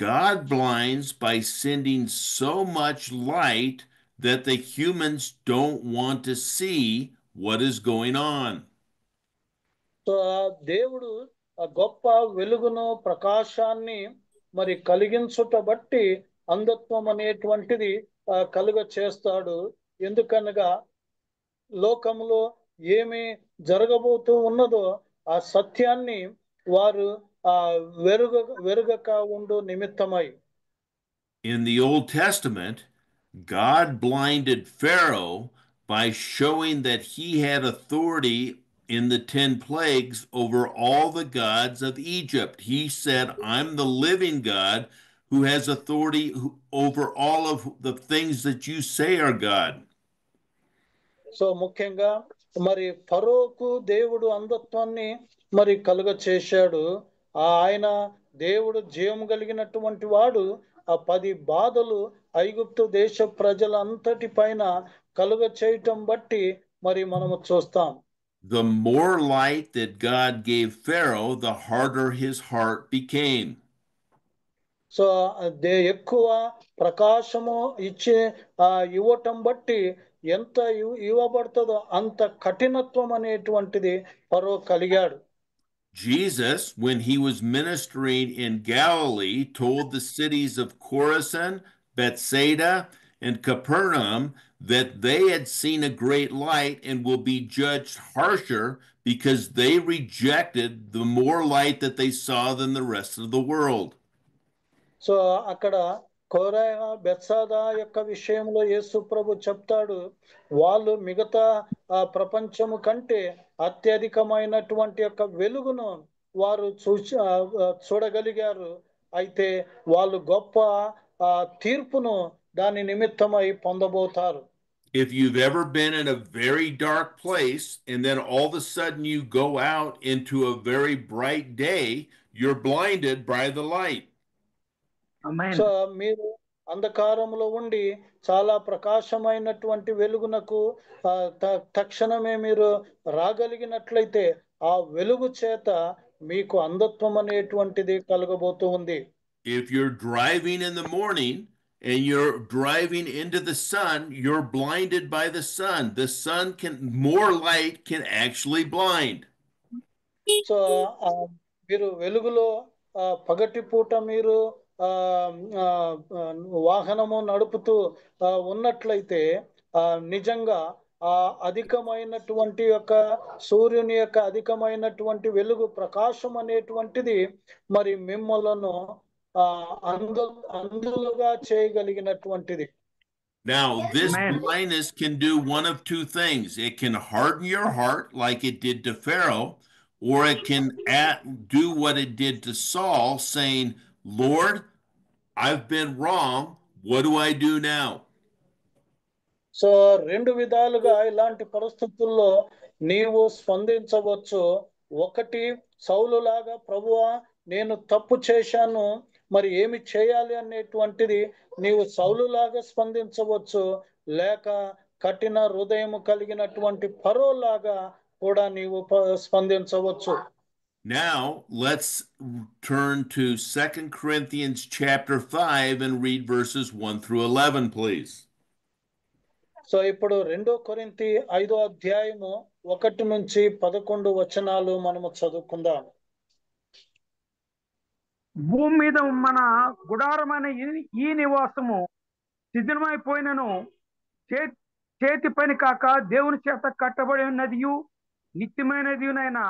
God blinds by sending so much light that the humans don't want to see what is going on. So దేవుడు గొప్ప వెలుగును ప్రకాశాన్ని మరి కలిగించుట బట్టి అంధత్వం అనేటువంటిది కలుగ చేస్తాడు. ఎందుకనగా లోకంలో ఏమి జరగబోతూ ఉన్నదో ఆ సత్యాన్ని వారు వెరుగక ఉండు నిమిత్తమై. In the Old Testament, God blinded Pharaoh by showing that he had authority in the 10 plagues over all the gods of Egypt. He said, I'm the living God who has authority over all of the things that you say are God. So ముఖ్యంగా మరి ఫరోకు దేవుడు అంధత్వాన్ని మరి కలుగ చేశాడు. ఆయన దేవుడు జీవం కలిగినటువంటి వాడు ఆ 10 బాధలు ఐగుప్తు దేశ ప్రజలంతటి పైన కలుగ చేయటం బట్టి మరి మనము చూస్తాం. The more light that God gave Pharaoh, the harder his heart became. So ఎక్కువ ప్రకాశము ఇవ్వటం బట్టి ఎంత ఇవ్వబడుతుందో అంత కఠినత్వం అనేటువంటిది ఫరో కలిగాడు. Jesus, when he was ministering in Galilee, told the cities of Chorazin, Bethsaida, and Capernaum that they had seen a great light and will be judged harsher because they rejected the more light that they saw than the rest of the world. So అక్కడ కోరయ బెత్సాదా యొక్క విషయంలో యేసు ప్రభు చెప్తాడు, వాళ్ళు మిగతా ప్రపంచము కంటే అత్యధికమైనటువంటి యొక్క వెలుగును వారు చూడగలిగారు. అయితే వాళ్ళు గొప్ప తీర్పును దాని నిమిత్తమై పొందబోతారు. If you've ever been in a very dark place and then all of a sudden you go out into a very bright day, you're blinded by the light. Amen. So మీరు అంధకారంలో ఉండి చాలా ప్రకాశమైనటువంటి వెలుగునకు తక్షణమే మీరు రాగలిగినట్లయితే ఆ వెలుగు చేత మీకు అంధత్వం అనేటువంటిది కలగబోతూ ఉంది. If you're driving in the morning and you're driving into the sun, you're blinded by the sun. The sun can, more light can actually blind. So మీరు వెలుగులో పగటి పూట మీరు వాహనము నడుపుతూ ఉన్నట్లయితే నిజంగా ఆ అధికమైనటువంటి యొక్క సూర్యుని యొక్క అధికమైనటువంటి వెలుగు ప్రకాశం అనేటువంటిది మరి మిమ్మలను అందులుగా చేయగలిగినటువంటిది. Now, this Amen. blindness can do one of two things. It can harden your heart like it did to Pharaoh, or it can do what it did to Saul, saying, Lord, I've been wrong. What do I do now? So రెండు విధాలుగా ఇలాంటి పరిస్థితుల్లో నీవు స్పందించవచ్చు. ఒకటి సౌలు లాగా, ప్రభువా నేను తప్పు చేశాను, మరి ఏమి చేయాలి అనేటువంటిది నీవు సౌలు లాగా స్పందించవచ్చు. లేక కఠిన హృదయం కలిగినటువంటి ఫరో లాగా కూడా నీవు స్పందించవచ్చు. Now, let's turn to 2 Corinthians chapter 5 and read verses 1 through 11, please. So ఇప్పుడు 2 కొరింథీ 5వ అధ్యాయము 1 నుంచి 11 వచనాలు మనము చదువుకుందాం. భూమి మీద మన గుడారమైన ఈ నివాసము శిథిలమైపోయినను చేతి పని కాక దేవుని చేత కట్టబడి ఉన్నదియు నిత్యమైనదియునైనా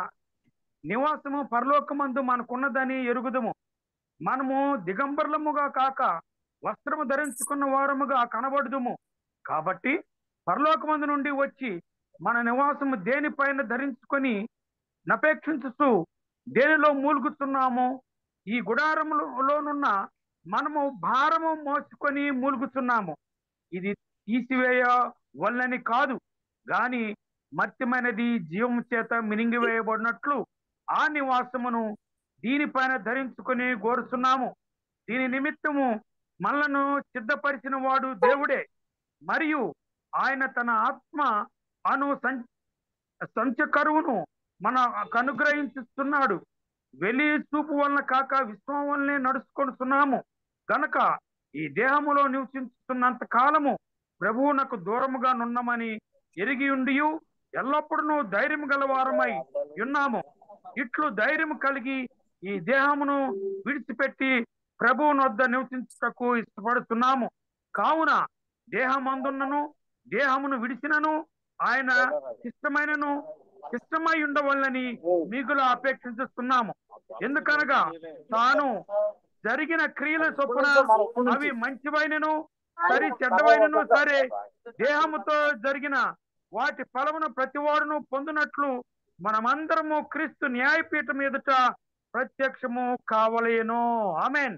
నివాసము పరలోకమందు మనకున్నదని ఎరుగుదము. మనము దిగంబరులముగా కాక వస్త్రము ధరించుకున్న వారముగా కనబడుదుము. కాబట్టి పరలోకమందు నుండి వచ్చి మన నివాసము దేనిపైన ధరించుకొని నపేక్షించుతూ దేనిలో మూలుగుతున్నాము. ఈ గుడారములోనున్న మనము భారము మోసుకొని మూలుగుతున్నాము. ఇది తీసివేయ వల్లని కాదు గాని మత్యమైనది జీవము చేత మినింగివేయబడినట్లు ఆ నివాసమును దీనిపైన ధరించుకొని కోరుతున్నాము. దీని నిమిత్తము మనలను సిద్ధపరిచిన వాడు దేవుడే, మరియు ఆయన తన ఆత్మ అను సంచకరువును మనకు అనుగ్రహించుతున్నాడు. వెలి చూపు వలన కాక విశ్వం వలనే నడుచుకొనుతున్నాము గనక ఈ దేహములో నివసించుతున్నంత కాలము ప్రభువునకు దూరముగా నున్నామని ఎరిగి ఉండియు ఎల్లప్పుడూ ధైర్యం గలవారమై ఉన్నాము. ఇట్లు ధైర్యం కలిగి ఈ దేహమును విడిచిపెట్టి ప్రభువుని వద్ద నివసించుటకు ఇష్టపడుతున్నాము. కావున దేహమందున్నను దేహమును విడిచినను ఆయన ఇష్టమై ఉండవల్లని మిగుల అపేక్షిస్తున్నాము. ఎందుకనగా తాను జరిగిన క్రియల చొప్పున అవి మంచివైనను సరి చెడ్డవైనను సరే దేహముతో జరిగిన వాటి ఫలమును ప్రతివాడును పొందినట్లు మనమందరము క్రీస్తు న్యాయపీఠం ఎదుట ప్రత్యక్షము కావలేను. ఆమేన్.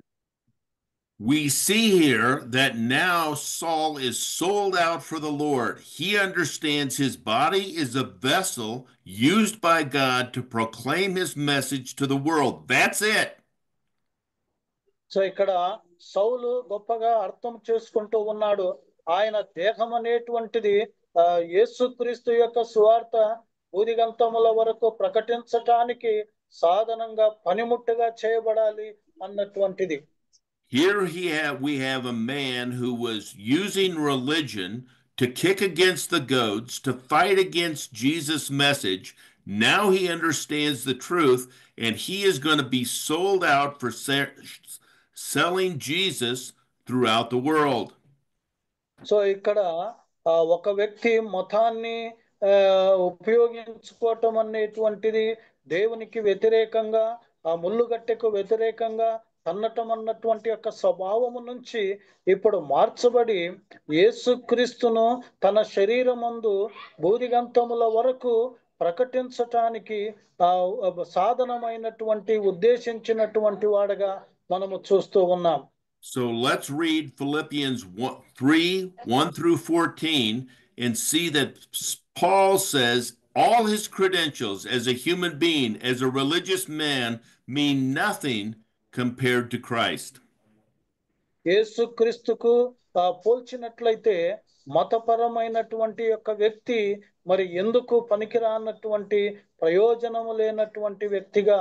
We see here that now Saul is sold out for the Lord. He understands his body is a vessel used by God to proclaim his message to the world. That's it. So ఇక్కడ సౌలు గొప్పగా అర్థం చేసుకుంటూ ఉన్నాడు. ఆయన దేహం అనేటువంటిది యేసుక్రీస్తు యొక్క సువార్త భూదిగంతముల వరకు ప్రకటించటానికి సాధనంగా పనిముట్టుగా చేయబడాలి అన్నటువంటిది. Here we have a man who was using religion to kick against the goats, to fight against Jesus' message. Now he understands the truth, and he is going to be sold out for selling Jesus throughout the world. So ఇక్కడ ఒక వ్యక్తి మతాన్ని ఉపయోగించుకోవటం అనేటువంటిది దేవునికి వ్యతిరేకంగా, ఆ ముళ్ళుగట్టెకు వ్యతిరేకంగా తన్నటం అన్నటువంటి యొక్క స్వభావము నుంచి ఇప్పుడు మార్చబడి యేసుక్రీస్తును తన శరీరమందు భూదిగంతముల వరకు ప్రకటించటానికి సాధనమైనటువంటి ఉద్దేశించినటువంటి వాడుగా మనము చూస్తూ ఉన్నాం. So let's read Philippians 3:1 through 14, and see that Paul says all his credentials as a human being, as a religious man, mean nothing compared to Christ. యేసుక్రీస్తుకు పోల్చినట్లయితే మతపరమైనటువంటి యొక్క వ్యక్తి మరి ఎందుకు పనికిరానటువంటి ప్రయోజనము లేనటువంటి వ్యక్తిగా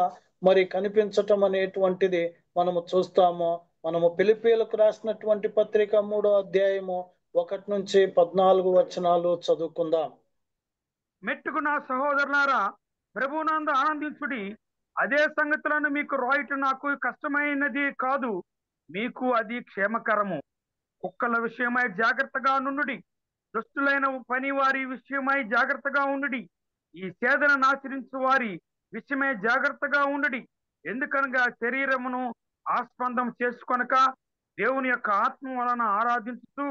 మరి కనిపించటం అనేటువంటిది మనము చూస్తాము. మనము ఫిలిప్పీయులకు రాసినటువంటి పత్రిక 3వ అధ్యాయము 1 నుంచి 14 వచనాలు చదువుకుందాం. మెట్టుకు నా సహోదరులారా, ప్రభువునందు ఆనందించుడి. అదే సంగతులను మీకు రాయటం నాకు కష్టమైనది కాదు, మీకు అది క్షేమకరము. కుక్కల విషయమై జాగ్రత్తగా నుండుడి, దుష్టులైన పని వారి విషయమై జాగ్రత్తగా ఉండుడి, ఈ సేదను ఆచరించు వారి విషయమై జాగ్రత్తగా ఉండుడి. ఎందుకనగా శరీరమును ఆస్పందం చేసుకొనక దేవుని యొక్క ఆత్మ వలన ఆరాధించుతూ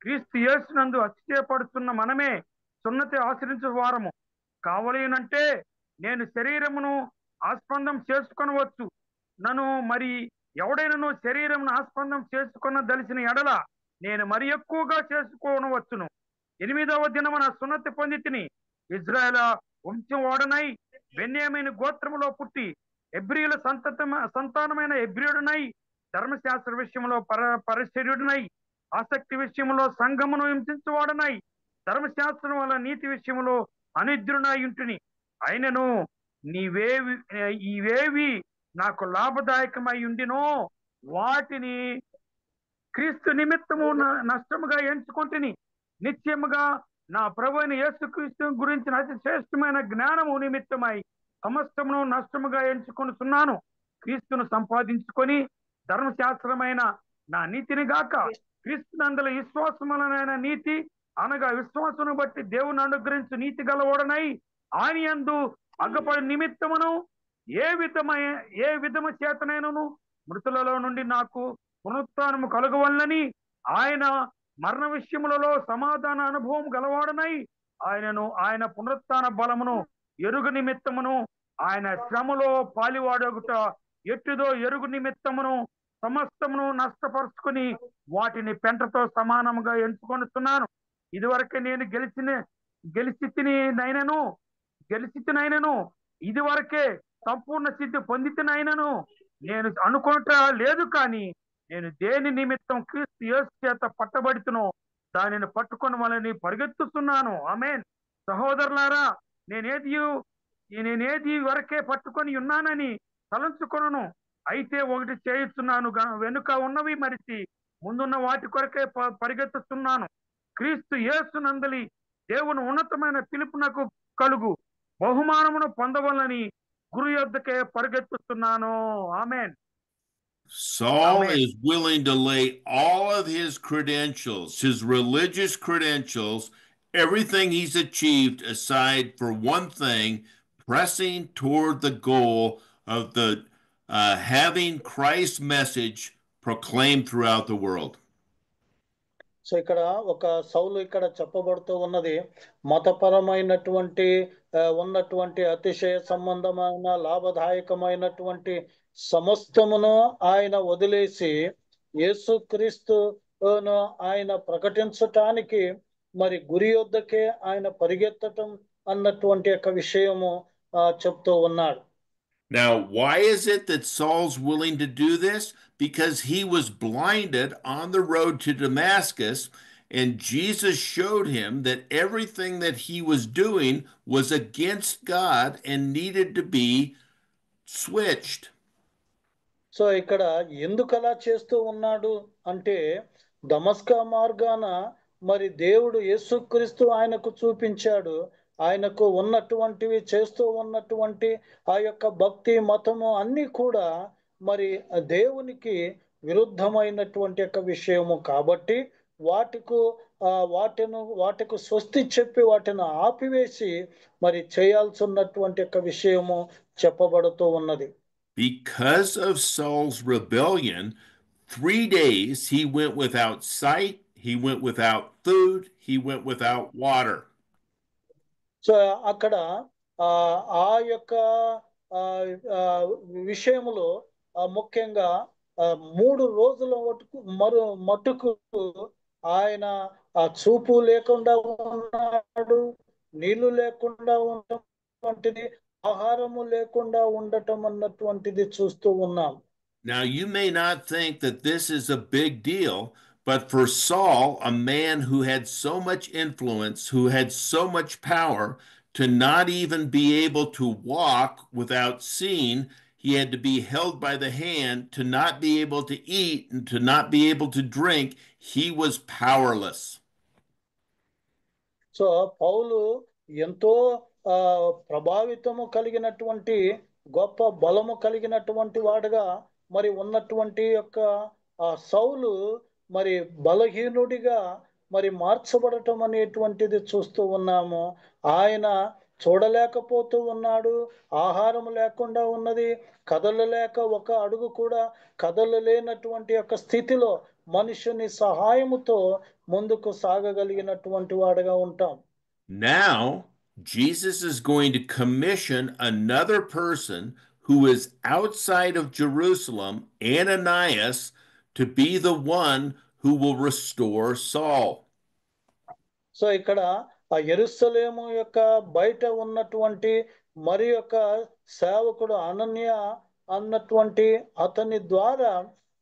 క్రీస్తు యేసునందు అతిశయపడుతున్న మనమే సున్నతి ఆచరించు వారము కావలేనంటే నేను శరీరమును ఆస్పందం చేసుకొనవచ్చు. నన్ను మరి ఎవడైనను శరీరమును ఆస్పందం చేసుకొనదలిసిన ఎడల నేను మరి ఎక్కువగా చేసుకోనవచ్చును. 8వ దినమున సున్నతి పొంది తిని ఇజ్రాయేల్ వంశం వాడనై బెన్యామీను గోత్రములో పుట్టి హెబ్రీయుల సంతానమైన హెబ్రీయుడనై ధర్మశాస్త్ర విషయంలో పరిశీర్యుడనై ఆసక్తి విషయంలో సంఘమును హింసించువాడనై ధర్మశాస్త్రం వల్ల నీతి విషయంలో అనిద్రునై ఉంటుని. అయినను ఇవేవి నాకు లాభదాయకమై ఉండినో వాటిని క్రీస్తు నిమిత్తము నష్టముగా ఎంచుకుంటుని. నిత్యముగా నా ప్రభువైన యేసుక్రీస్తు గురించిన అతి శ్రేష్టమైన జ్ఞానము నిమిత్తమై సమస్తమును నష్టముగా ఎంచుకొనుచున్నాను. క్రీస్తును సంపాదించుకొని ధర్మశాస్త్రమైన నా నీతిని గాక క్రీస్తునందల విశ్వాసములనైన నీతి అనగా విశ్వాసమును బట్టి దేవుని అనుగ్రహించు నీతి గలవాడనై ఆయన యందు అగ్గపడి నిమిత్తమును ఏ విధము చేతనైనను మృతులలో నుండి నాకు పునరుత్థానము కలుగవలనని ఆయన మరణ విషయములలో సమాధాన అనుభవం గలవాడనై ఆయన పునరుత్థాన బలమును ఎరుగు నిమిత్తమును ఆయన శ్రమలో పాలివాడొగుట ఎట్టుదో ఎరుగు నిమిత్తమును సమస్తమును నష్టపరుచుకుని వాటిని పెంటతో సమానముగా ఎంచుకొనుచున్నాను. ఇదివరకే నేను గెలిచితినైనను ఇదివరకే సంపూర్ణ సిద్ధి పొందితినైనను నేను అనుకుంటా లేదు. కానీ నేను దేని నిమిత్తం క్రీస్తు యేసు చేత పట్టబడితునో దానిని పట్టుకొనవలని పరిగెత్తుతున్నాను. ఆమేన్. సహోదరులారా, నేనేది వరకే పట్టుకొని ఉన్నానని తలంచుకొనను. అయితే ఒకటి చేయుచున్నాను, వెనుక ఉన్నవి మరిచి ముందున్న వాటి కొరకే పరిగెత్తుతున్నాను. క్రీస్తు యేసు నందలి దేవుని ఉన్నతమైన పిలుపునకు కలుగు బహుమానమును పొందవలని గురు యొద్దకే పరిగెత్తుతున్నాను. ఆమేన్. Saul is willing to lay all of his credentials, his religious credentials, everything he's achieved aside for one thing, pressing toward the goal of having Christ's message proclaimed throughout the world. So ఇక్కడ ఒక సౌలు ఇక్కడ చెప్పబడుతూ ఉన్నది మతపరమైనటువంటి ఉన్నటువంటి అతిశయ సంబంధమైన లాభదాయకమైనటువంటి సమస్తమును ఆయన వదిలేసి యేసుక్రీస్తును ఆయన ప్రకటించటానికి మరి గురి యొద్దకే ఆయన పరిగెత్తటం అన్నటువంటి యొక్క విషయము చెప్తూ ఉన్నాడు. Now, why is it that Saul's willing to do this? Because he was blinded on the road to Damascus, and Jesus showed him that everything that he was doing was against God and needed to be switched. So ఇక్కడ ఎందుకు అలా చేస్తూ ఉన్నాడు అంటే దమస్కా మార్గాన మరి దేవుడు యేసుక్రీస్తు ఆయనకు చూపించాడు. ఆయనకు ఉన్నటువంటివి చేస్తూ ఉన్నటువంటి ఆ యొక్క భక్తి మతము అన్ని కూడా మరి దేవునికి విరుద్ధమైనటువంటి యొక్క విషయము కాబట్టి వాటికి స్వస్తి చెప్పి వాటిని ఆపివేసి మరి చేయాల్సి ఉన్నటువంటి యొక్క విషయము చెప్పబడుతూ ఉన్నది. Because of Saul's rebellion, 3 days he went without sight, he went without food, he went without water. So అక్కడ ఆ యొక్క విషయములో ముఖ్యంగా 3 రోజుల మటుకు ఆయన ఆ చూపు లేకుండా ఉన్నాడు, నీళ్లు లేకుండా ఉండటం వంటిది, ఆహారము లేకుండా ఉండటం అన్నటువంటిది చూస్తూ ఉన్నాం. Now, you may not think that this is a big deal, but for Saul, a man who had so much influence, who had so much power, to not even be able to walk without seeing, he had to be held by the hand, to not be able to eat and to not be able to drink. He was powerless. So పౌలు ఎంతో ఆ ప్రభావితము కలిగినటువంటి గొప్ప బలము కలిగినటువంటి వాడుగా మరి ఉన్నటువంటి యొక్క ఆ సౌలు మరి బలహీనుడిగా మరి మార్చబడటం అనేటువంటిది చూస్తూ ఉన్నాము. ఆయన చూడలేకపోతూ ఉన్నాడు, ఆహారం లేకుండా ఉన్నది, కదలలేక ఒక అడుగు కూడా కదలలేనటువంటి యొక్క స్థితిలో మనుషుని సహాయముతో ముందుకు సాగగలిగినటువంటి వాడుగా ఉంటాం. Now, Jesus is going to commission another person who is outside of Jerusalem, Ananias, to be the one who will restore Saul. So ఇక్కడ ఆ యెరూషలేము యొక్క బయట ఉన్నటువంటి మరి యొక్క సేవకుడు అనన్య అన్నటువంటి అతని ద్వారా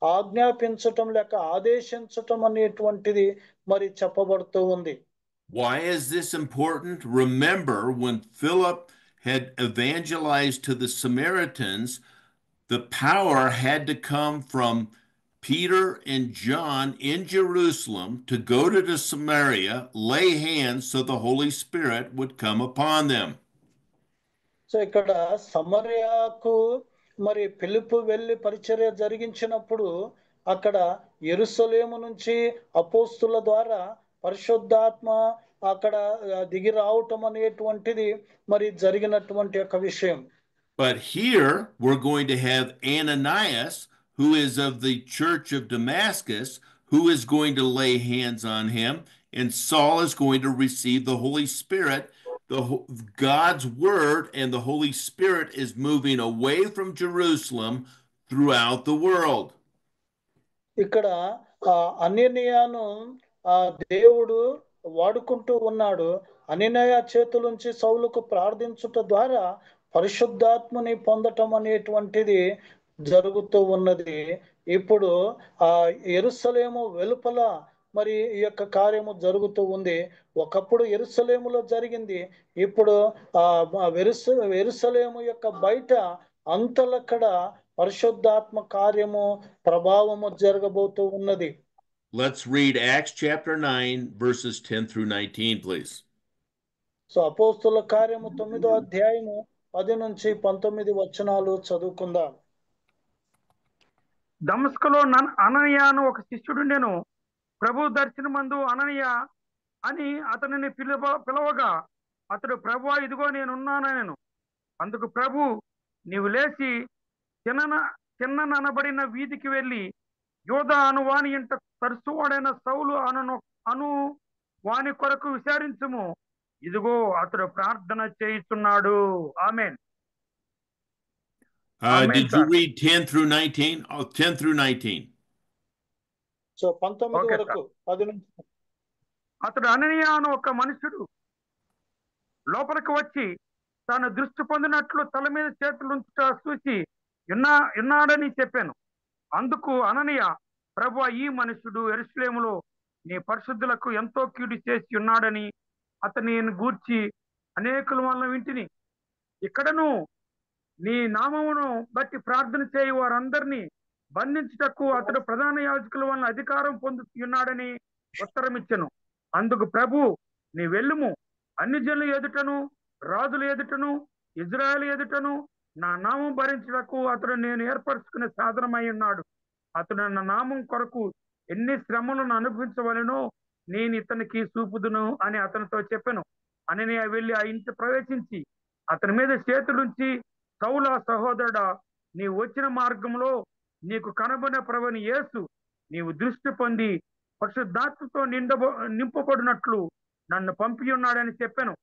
ఆజ్ఞాపించటం లేక ఆదేశించటం అనేటువంటిది మరి చెప్పబడుతూ ఉంది. Why is this important? Remember, when Philip had evangelized to the Samaritans, the power had to come from Peter and John in Jerusalem to go to Samaria, lay hands so the Holy Spirit would come upon them. So ఇక్కడ సమరయాకు మరి ఫిలిప్పు వెళ్ళి పరిచర్య జరిగించినప్పుడు అక్కడ యెరూషలేము నుంచి అపోస్తుల ద్వారా పరిశుద్ధాత్మ అక్కడ దిగి రావటం అనేటువంటిది మరి జరిగినటువంటి యొక్క విషయం. But here we're going to have Ananias, who is of the church of Damascus, who is going to lay hands on him, and Saul is going to receive the Holy Spirit. God's word and the Holy Spirit is moving away from Jerusalem throughout the world. ఇక్కడ అననీయాను దేవుడు వాడుకుంటూ ఉన్నాడు. అననీయ చేతులుంచి సౌలుకు ప్రార్థించుట ద్వారా పరిశుద్ధాత్మని పొందటం అనేటువంటిది జరుగుతూ ఉన్నది. ఇప్పుడు ఆ యెరూషలేము వెలుపల మరి ఈ యొక్క కార్యము జరుగుతూ ఉంది. ఒకప్పుడు యెరూషలేములో జరిగింది, ఇప్పుడు యెరూషలేము యొక్క బయట అంతలక్కడ పరిశుద్ధాత్మ కార్యము ప్రభావము జరగబోతూ ఉన్నది. Let's read Acts chapter 9 verses 10 through 19, please. So అపోస్తుల కార్యము 9వ అధ్యాయము 10 నుంచి 19 వచనాలు చదువుకుందాం. దమస్కులో అననీయ అను ఒక శిష్యుడు నేను ప్రభు దర్శనమందు అననీయ అని అతనిని పిలవగా అతడు ప్రభువా ఇదిగో నేనున్నానెను. అందుకు ప్రభు నీవు లేచి చిన్ననబడిన వీధికి వెళ్ళి యోధా అను వాని ఇంట తరచువాడైన సౌలు అను వాని కొరకు విచారించుము, ఇదిగో అతడు ప్రార్థన చేయుచున్నాడు. ఆమేన్. Did you read 10 through 19? Oh, 10 through 19. So 19 వరకు 10 నుంచి. అతడు అననీయ అను ఒక మనుషుడు లోపలికి వచ్చి తాను దృష్టి పొందినట్లు తల మీద చేతులుంచుట చూసి ఉన్నాడని చెప్పాను. అందుకు అననీయ ప్రభువా ఈ మనుషుడు యెరూషలేములో నీ పరిశుద్ధులకు ఎంతో కీడు చేసి ఉన్నాడని అతని గూర్చి అనేకుల వలన వింటిని. ఇక్కడను నీ నామమును బట్టి ప్రార్థన చేయి వారందరినీ బంధించుటకు అతడు ప్రధాన యాజకుల వలన అధికారం పొందుతున్నాడని ఉత్తరం ఇచ్చెను. అందుకు ప్రభు నీ వెళ్ళుము, అన్ని జనుల ఎదుటను రాజుల ఎదుటను ఇజ్రాయేల్ ఎదుటను నా నామం భరించుటకు అతడు నేను ఏర్పరచుకునే సాధనమై ఉన్నాడు. అతడు నా నామం కొరకు ఎన్ని శ్రమలను అనుభవించవలెనో నేను ఇతనికి చూపుదును అని అతనితో చెప్పాను. అననీయ వెళ్ళి ఆ ఇంటి ప్రవేశించి అతని మీద చేతులుంచి సౌలా సహోదరుడా, నీవు వచ్చిన మార్గంలో నీకు కనబడిన ప్రభుని యేసు నీవు దృష్టి పొంది పరిశుద్ధాత్మతో నింపబడినట్లు నన్ను పంపి ఉన్నాడని చెప్పాను.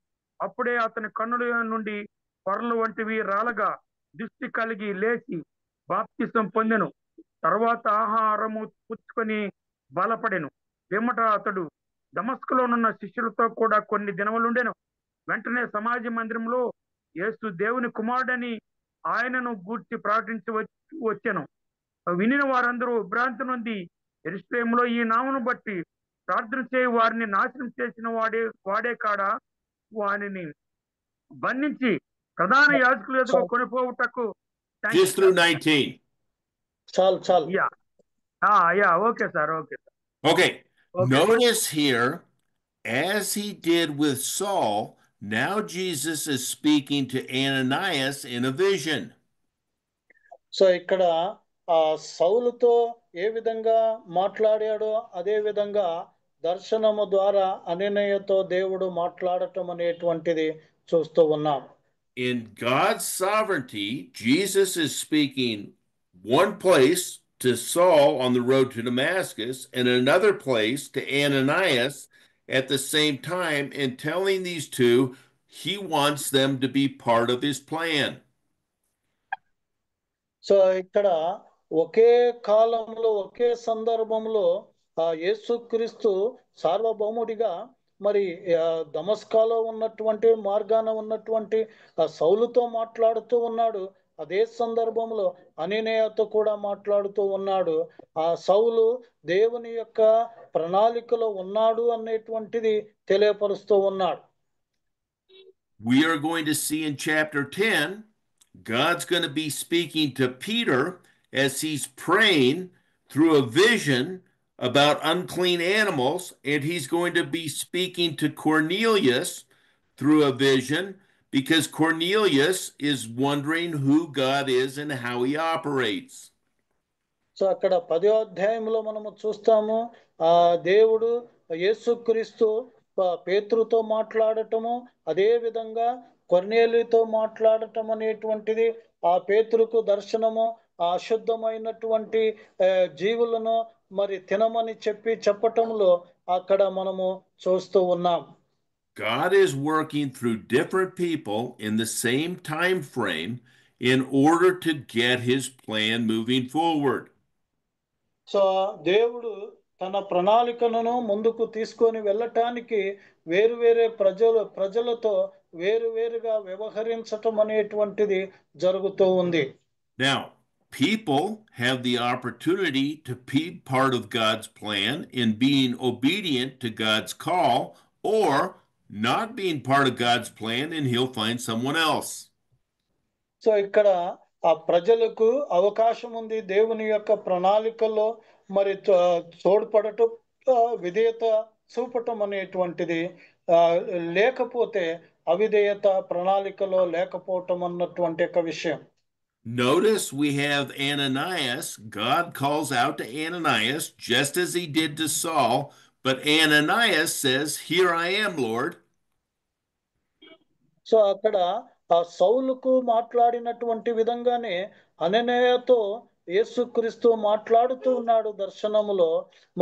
అప్పుడే అతని కన్నుల నుండి పొరలు వంటివి రాలగా దృష్టి కలిగి లేచి బాప్తిసం పొందెను. తర్వాత ఆహారము పుచ్చుకొని బలపడెను. పిమ్మట అతడు దమస్కులోనున్న శిష్యులతో కూడా కొన్ని దినములుండెను. వెంటనే సమాజ మందిరంలో యేసు దేవుని కుమారుడని ఆయనను గూర్చి ప్రకటించి వచ్చెను. వినిన వారందరూ విభ్రాంతి నొంది యెరూషలేములో ఈ నామమును బట్టి ప్రార్థన చేయి వారిని నాశనం చేసిన వాడే కాడా వానిని బంధించి ప్రధాన యాజకుల ఎదుగు కొనిపోవుటకు Just through 19. చాలు. Okay sir. Okay. Notice here, as he did with Saul, now Jesus is speaking to Ananias in a vision. So ఇక్కడ సౌలుతో ఏ విధంగా మాట్లాడాడో అదే విధంగా దర్శనము ద్వారా అననీయతో దేవుడు మాట్లాడటం అనేటువంటిది చూస్తూ ఉన్నాం. In God's sovereignty, Jesus is speaking one place to Saul on the road to Damascus and another place to Ananias at the same time, and telling these two he wants them to be part of his plan. So ఇక్కడ ఒకే కాలంలో ఒకే సందర్భంలో యేసుక్రీస్తు సార్వభౌముడిగా మరి దమస్కాలో ఉన్నటువంటి మార్గాన ఉన్నటువంటి సౌలుతో మాట్లాడుతూ ఉన్నాడు. అదే సందర్భంలో అననీయతో కూడా మాట్లాడుతూ ఉన్నాడు. ఆ సౌలు దేవుని యొక్క ప్రణాళికలో ఉన్నాడు అనేటువంటిది తెలియపరుస్తూ ఉన్నాడు. We are going to see in chapter 10, God's going to be speaking to Peter as he's praying through a vision about unclean animals, and he's going to be speaking to Cornelius through a vision because Cornelius is wondering who God is and how he operates. So అక్కడ 10వ అధ్యాయంలో మనము చూస్తాము దేవుడు యేసుక్రీస్తు పేతురుతో మాట్లాడటము, అదే విధంగా కొర్నేలితో మాట్లాడటం అనేటువంటిది, ఆ పేతురుకు దర్శనము అశుద్ధమైనటువంటి జీవులను మరి తినమని చెప్పటంలో అక్కడ మనము చూస్తూ ఉన్నాం. God is working through different people in the same time frame in order to get his plan moving forward. So దేవుడు తన ప్రణాళికలను ముందుకు తీసుకొని వెళ్ళటానికి వేరువేరే ప్రజలతో వేరువేరుగా వ్యవహరించటం అనేటువంటిది జరుగుతూ ఉంది. Now, people have the opportunity to be part of God's plan in being obedient to God's call, or not being part of God's plan and he'll find someone else. So ఇక్కడ ఆ ప్రజలకు అవకాశం ఉంది దేవుని యొక్క ప్రణాళికల్లో మరి తోడ్పడటం, విధేయత చూపటం అనేటువంటిది, లేకపోతే అవిధేయత ప్రణాళికలో లేకపోవటం అన్నటువంటి ఒక విషయం. Notice we have Ananias. God calls out to Ananias just as he did to Saul, but Ananias says, "Here I am, Lord." So అక్కడ ఆ సౌలుకు మాట్లాడినటువంటి విధంగానే అననీయతో యేసుక్రీస్తు మాట్లాడుతూ ఉన్నాడు దర్శనములో.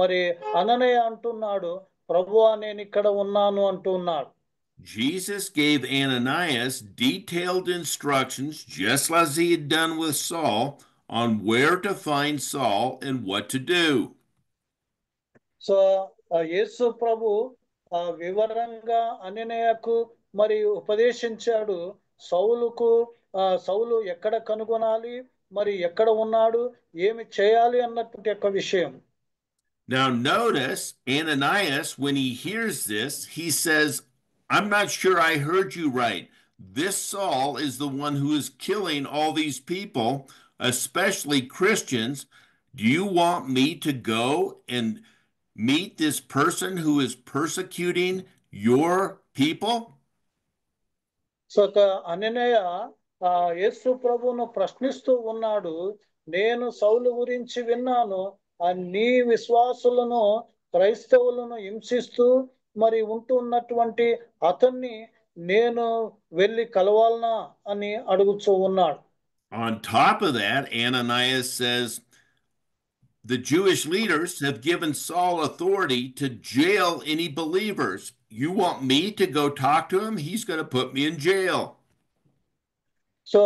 మరి అననీయ అంటున్నాడు, ప్రభువా నేను ఇక్కడ ఉన్నాను అంటున్నాడు. Jesus gave Ananias detailed instructions, just as he had done with Saul, on where to find Saul and what to do. So యేసు ప్రభు వివరంగా అననీయకు మరి ఉపదేశించాడు, సౌలు ఎక్కడ కనుగొనాలి, మరి ఎక్కడ ఉన్నాడు, ఏమి చేయాలి అన్నటువంటి ఒక విషయం. Now notice Ananias, when he hears this, he says, "I'm not sure I heard you right. This Saul is the one who is killing all these people, especially Christians. Do you want me to go and meet this person who is persecuting your people?" So అననీయ యేసు ప్రభువును ప్రశ్నిస్తూ ఉన్నాడు, నేను సౌలు గురించి విన్నాను, నీ విశ్వాసులను క్రైస్తవులను హింసిస్తూ మరి ఉంటున్నటువంటి అతన్ని నేను వెళ్ళి కలవాలనా అని అడుగుతూ ఉన్నాడు. On top of that, Ananias says, the Jewish leaders have given Saul authority to jail any believers. You want me to go talk to him? He's going to put me in jail. So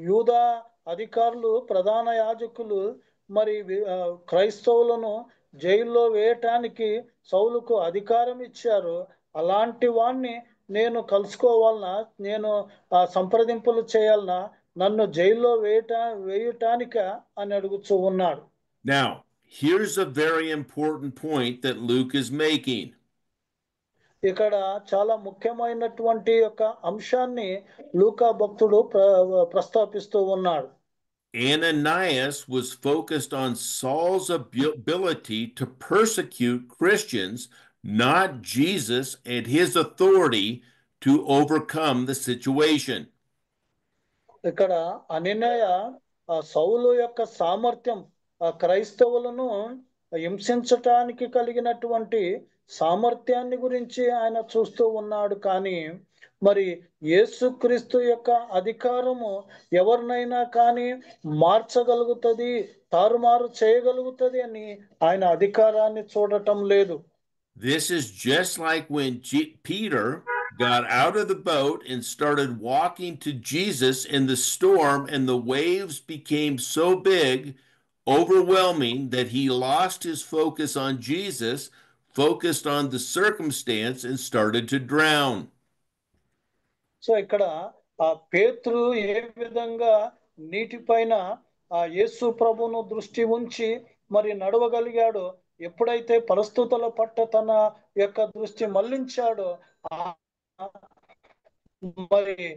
యూదా అధికారులు, ప్రధాన యాజకులు మరి క్రైస్తవులను జైల్లో వేయటానికి సౌలుకు అధికారం ఇచ్చారు. అలాంటి వాణ్ణి నేను కలుసుకోవాలనా, నేను సంప్రదింపులు చేయాలనా, నన్ను జైల్లో వేయటానిక అని అడుగుతూ ఉన్నాడు. Now, here's a very important point that Luke is making. ఇక్కడ చాలా ముఖ్యమైనటువంటి ఒక అంశాన్ని లూకా భక్తుడు ప్రస్తాపిస్తూ ఉన్నాడు. Ananias was focused on Saul's ability to persecute Christians, not Jesus and his authority to overcome the situation. ఇక్కడ అననీయ సౌలు యొక్క సామర్థ్యం క్రైస్తవులను హింసించటానికి కలిగినటువంటి సామర్థ్యాన్ని గురించి ఆయన చూస్తూ ఉన్నాడు. కానీ మరి యేసుక్రీస్తు యొక్క అధికారము ఎవరినైనా కానీ మార్చగలుగుతుంది, తారుమారు చేయగలుగుతుంది అని ఆయన అధికారాన్ని చూడటం లేదు. This is just like when Peter got out of the boat and started walking to Jesus in the storm, and the waves became so big, overwhelming, that he lost his focus on Jesus, focused on the circumstance, and started to drown. So ఇక్కడ పేతురు ఏ విధంగా నీటిపైన యేసు ప్రభువును దృష్టి ఉంచి మరి నడవగలిగాడో, ఎప్పుడైతే పరిస్థితుల పట్ల తన యొక్క దృష్టి మళ్లించాడో మరి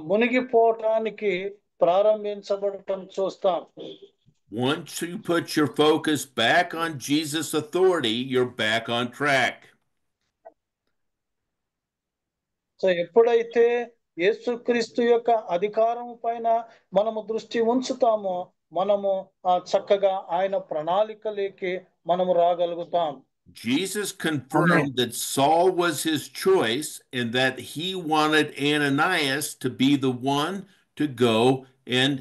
మునిగిపోవటానికి ప్రారంభించబడటం చూస్తాం. Once you put your focus back on Jesus' authority, you're back on track. So ఎప్పుడైతే యేసుక్రీస్తు యొక్క అధికారం పైన మనము దృష్టి ఉంచుతామో, మనము చక్కగా ఆయన ప్రణాళికలోకి మనము రాగలుగుతాం. Jesus confirmed that Saul was his choice and that he wanted Ananias to be the one to go and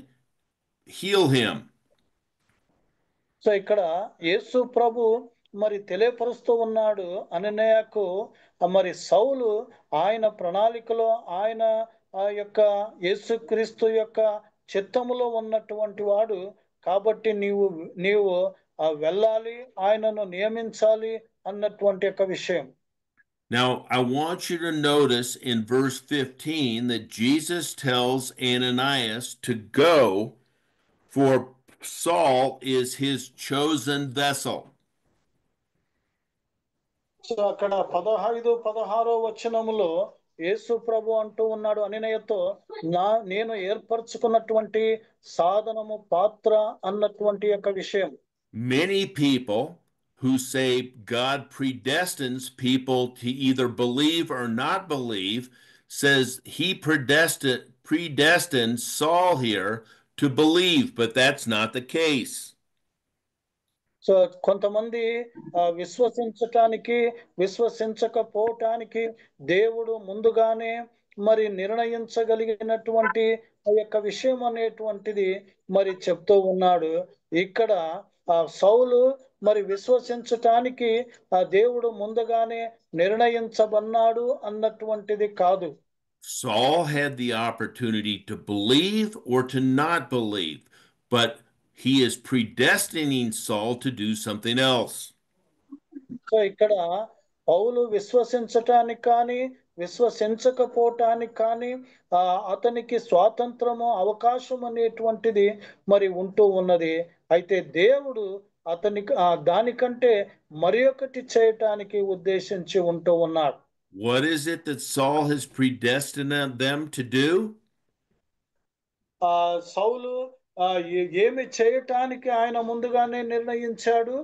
heal him. So ఇక్కడ యేసు ప్రభు మరి తెలియపరుస్తూ ఉన్నాడు అననీయకు, మరి సౌలు ఆయన ప్రణాళికలో ఆయన యొక్క యేసుక్రీస్తు యొక్క చిత్తములో ఉన్నటువంటి వాడు కాబట్టి నీవు వెళ్ళాలి, ఆయనను నియమించాలి అన్నటువంటి యొక్క విషయం. Now, I want you to notice in verse 15 that Jesus tells Ananias to go, for Saul is his chosen vessel. So అక్కడ 15-16 వచనములో యేసు ప్రభు అంటూ ఉన్నాడు అననీయతో, నేను ఏర్పరచుకున్నటువంటి సాధనము పాత్ర అన్నటువంటి యొక్క విషయం. Many people who say God predestines people to either believe or not believe says he predestined Saul here to believe, but that's not the case. So కొంతమంది విశ్వసించకపోవటానికి దేవుడు ముందుగానే మరి నిర్ణయించగలిగినటువంటి ఆ యొక్క విషయం అనేటువంటిది మరి చెప్తూ ఉన్నాడు. ఇక్కడ సౌలు మరి విశ్వసించటానికి దేవుడు ముందుగానే నిర్ణయించబన్నాడు అన్నటువంటిది కాదు. Saul had the opportunity to believe or to not believe, but he is predestining Saul to do something else. So ఇక్కడ పౌలు విశ్వసించటానికి కానీ విశ్వసించకపోవటానికి కానీ అతనికి స్వాతంత్రము అవకాశం అనేటువంటిది మరి ఉంటూ ఉన్నది. అయితే దేవుడు అతనికి దానికంటే మరి ఒకటి చేయటానికి ఉద్దేశించి ఉంటూ ఉన్నాడు. What is it that Saul has predestined them to do? సౌలు ఏమి చేయటానికి ఆయన ముందుగానే నిర్ణయించాడు?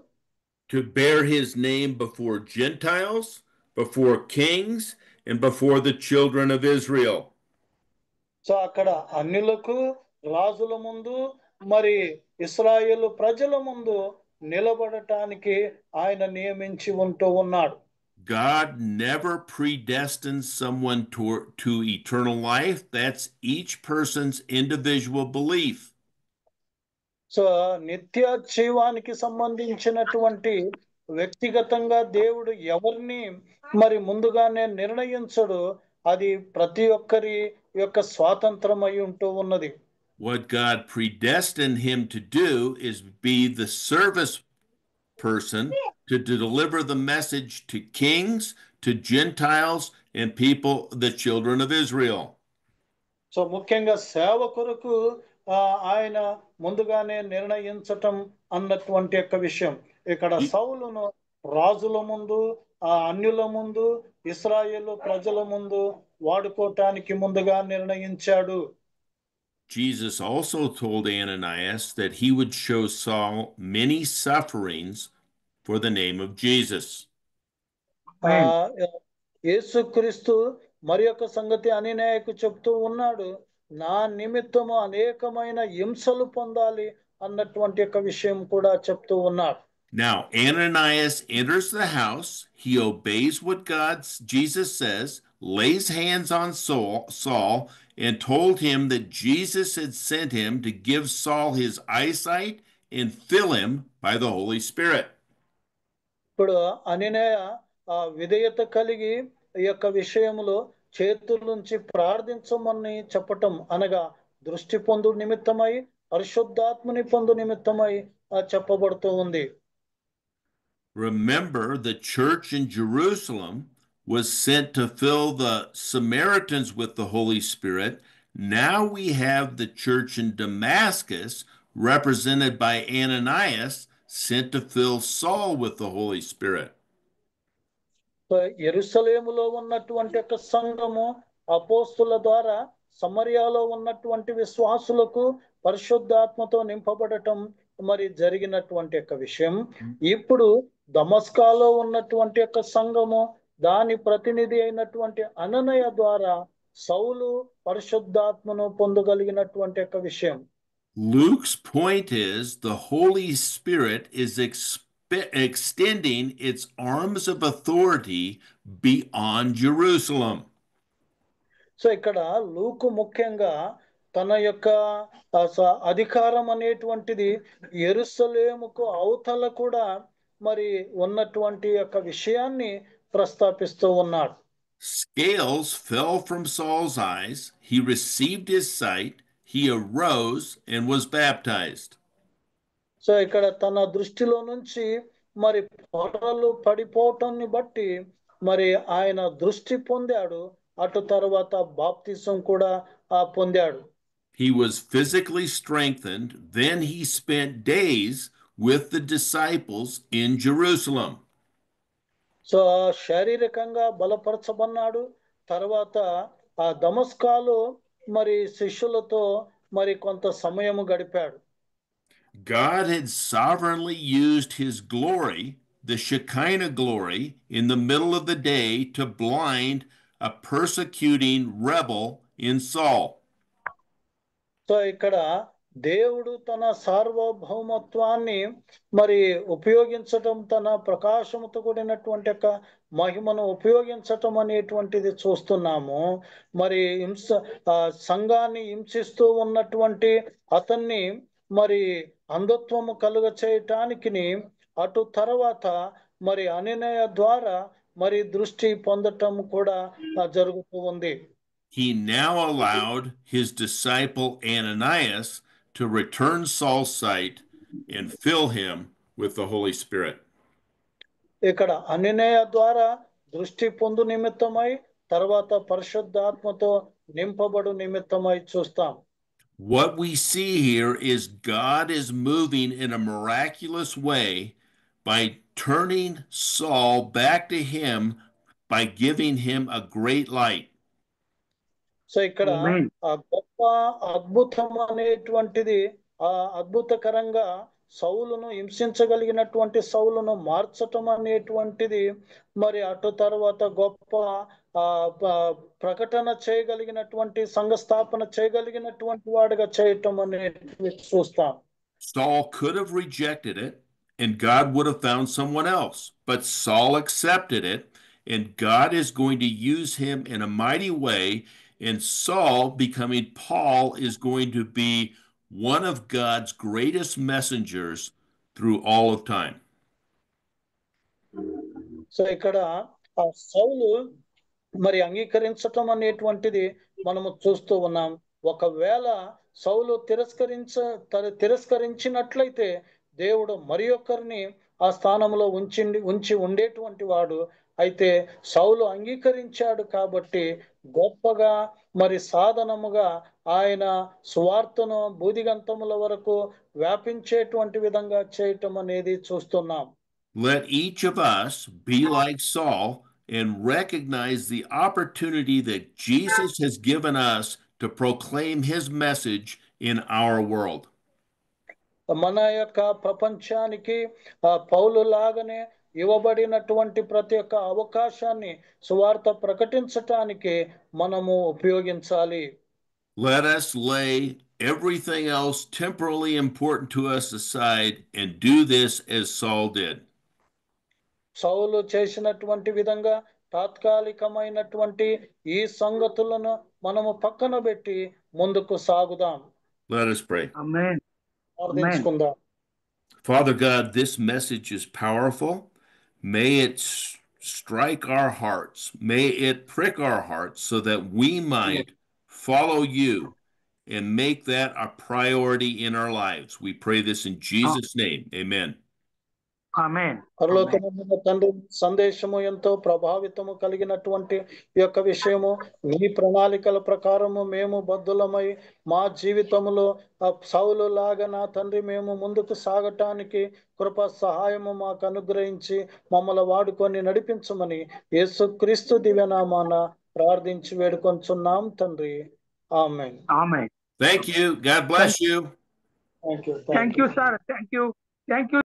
To bear his name before Gentiles, before kings, and before the children of Israel. So అక్కడ అన్యులకు, రాజుల ముందు, మరి ఇశ్రాయేలు ప్రజల ముందు నిలబడటానికి ఆయన నియమించి ఉంటూ ఉన్నాడు. God never predestines someone to eternal life. That's each person's individual belief. So నిత్య జీవానికి సంబంధించినటువంటి వ్యక్తిగతంగా దేవుడు ఎవరిని మరి ముందుగానే నిర్ణయించడు, అది ప్రతి ఒక్కరి యొక్క స్వాతంత్రం అయి ఉంటూ ఉన్నది. What God predestined him to do is be the service person to deliver the message to kings, to Gentiles, and people, the children of Israel. So ముఖ్యంగా సేవ కొరకు ఆయన ముందుగానే నిర్ణయించటం అన్నటువంటి యొక్క విషయం. ఇక్కడ సౌలును రాజుల ముందు, అన్యుల ముందు, ఇశ్రాయేలు ప్రజల ముందు వాడుకోవటానికి ముందుగా నిర్ణయించాడు. Jesus also told Ananias that he would show Saul many sufferings for the name of Jesus. యేసుక్రీస్తు మరి యొక్క సంగతి అననీయకు చెప్తూ ఉన్నాడు, నా నిమిత్తము అనేకమైన హింసలు పొందాలి అన్నటువంటి యొక్క విషయం కూడా చెప్తూ ఉన్నాడు. Now Ananias enters the house, he obeys what Jesus says, lays hands on Saul and told him that Jesus had sent him to give Saul his eyesight and fill him by the Holy Spirit. ఇప్పుడు అననీయ విధేయత కలిగి ఈ యొక్క విషయంలో చేతుల నుంచి ప్రార్థించమని చెప్పటం, అనగా దృష్టి పొందు నిమిత్తమై, పరిశుద్ధాత్మని పొందు నిమిత్తమై చెప్పబడుతూ ఉంది. Remember, the church in Jerusalem was sent to fill the Samaritans with the Holy Spirit. Now we have the church in Damascus, represented by Ananias, sent to fill Saul with the Holy Spirit. యెరూషలేములో ఉన్నటువంటి ఒక సంఘము అపోస్తుల ద్వారా సమరయాలో ఉన్నటువంటి విశ్వాసులకు పరిశుద్ధాత్మతో నింపబడటం మరి జరిగినటువంటి ఒక విషయం. ఇప్పుడు దమస్కాలో ఉన్నటువంటి ఒక సంఘము, దాని ప్రతినిధి అయినటువంటి అననయ ద్వారా సౌలు పరిశుద్ధాత్మను పొందగలిగినటువంటి ఒక విషయం. Luke's point is the Holy Spirit is extending its arms of authority beyond Jerusalem. So ఇక్కడ లూకు ముఖ్యంగా తన యొక్క అధికారం అనేటువంటిది యెరూషలేముకు అవతల కూడా మరి ఉన్నటువంటి యొక్క విషయాన్ని ప్రస్తాపిస్తూ ఉన్నాడు. Scales fell from Saul's eyes. He received his sight. He arose and was baptized. So ఇక్కడ తన దృష్టిలో నుంచి మరి పొరలు పడిపోవటాన్ని బట్టి మరి ఆయన దృష్టి పొందాడు, అటు తర్వాత బాప్తిసం కూడా పొందాడు. He was physically strengthened. Then he spent days with the disciples in Jerusalem. So శారీరకంగా బలపరచబన్నాడు. తర్వాత దమస్కాలో మరి శిష్యులతో మరి కొంత సమయము గడిపాడు. God had sovereignly used his glory, the Shekinah glory, in the middle of the day to blind a persecuting rebel in Saul. So ఇక్కడ దేవుడు తన సార్వభౌమత్వాన్ని మరి ఉపయోగించటం, తన ప్రకాశముతో కూడినటువంటి యొక్క మహిమను ఉపయోగించటం అనేటువంటిది చూస్తున్నాము. మరి సంఘాన్ని హింసిస్తూ ఉన్నటువంటి అతన్ని మరి అంధత్వము కలుగ చేయటానికి, అటు తర్వాత మరి అననీయ ద్వారా మరి దృష్టి పొందటం కూడా జరుగుతూ ఉంది. He now allowed his disciple Ananias to return Saul's sight and fill him with the Holy Spirit. ఇక్కడ అననీయ ద్వారా దృష్టి పొందు నిమిత్తమై, తర్వాత పరిశుద్ధాత్మతో నింపబడు నిమిత్తమై చూస్తాం. What we see here is God is moving in a miraculous way by turning Saul back to him by giving him a great light. So ఇక్కడ ఆ గొప్ప అద్భుతం అనేటువంటిది, అద్భుతకరంగా సౌలును హింసించగలిగినటువంటి సౌలును మార్చటం అనేటువంటిది, మరి అటు తర్వాత గొప్ప ప్రకటన చేయగలిగినటువంటి, సంఘస్థాపన చేయగలిగినటువంటి వాడిగా చేయటం అనేది చూస్తాం. Saul could have rejected it and God would have found someone else, but Saul accepted it and God is going to use him in a mighty way, and Saul, becoming Paul, is going to be one of God's greatest messengers through all of time. So ఇక్కడ ఆ సౌలు మరి అంగీకరించటం అనేటువంటిది మనము చూస్తూ ఉన్నాం. ఒకవేళ సౌలు తిరస్కరించినట్లయితే దేవుడు మరి ఒక్కరిని ఆ స్థానంలో ఉంచి ఉండేటువంటి వాడు. అయితే సౌలు అంగీకరించాడు కాబట్టి గొప్పగా మరి సాధనముగా ఆయన సువార్తను బూదిగంతముల వరకు వ్యాపించేటువంటి విధంగా చేయటం అనేది చూస్తున్నాం. Let each of us be like Saul and recognize the opportunity that Jesus has given us to proclaim his message in our world. మన యొక్క ప్రపంచానికి పౌలు లాగానే ఇవ్వబడినటువంటి ప్రతి ఒక్క అవకాశాన్ని సువార్త ప్రకటించటానికి మనము ఉపయోగించాలి. Let us lay everything else temporally important to us aside and do this as Saul did. సౌలు చేసినటువంటి విధంగా తాత్కాలికమైనటువంటి ఈ సంగతులను మనము పక్కన పెట్టి ముందుకు సాగుదాం. Let us pray. Amen. ప్రార్థించుకుందాం. Father God, this message is powerful. May it strike our hearts. May it prick our hearts so that we might follow you and make that a priority in our lives. We pray this in Jesus' name. Amen. Amen. పరలోకమైన తండ్రి, సందేశము ఎంతో ప్రభావితము కలిగినటువంటి ఈ యొక్క విషయము నీ ప్రణాళికల ప్రకారము మేము బద్ధులమై మా జీవితంలో సౌలు లాగా నా తండ్రి మేము ముందుకు సాగటానికి కృప సహాయము మాకు అనుగ్రహించి మమ్మల్ని వాడుకొని నడిపించమని యేసుక్రీస్తు దివ్యనామాన ప్రార్థించి వేడుకొంచున్నాం తండ్రి. ఆమేన్. Amen. Thank you. God bless you. Thank you. Thank you, sir. Thank you. Thank you.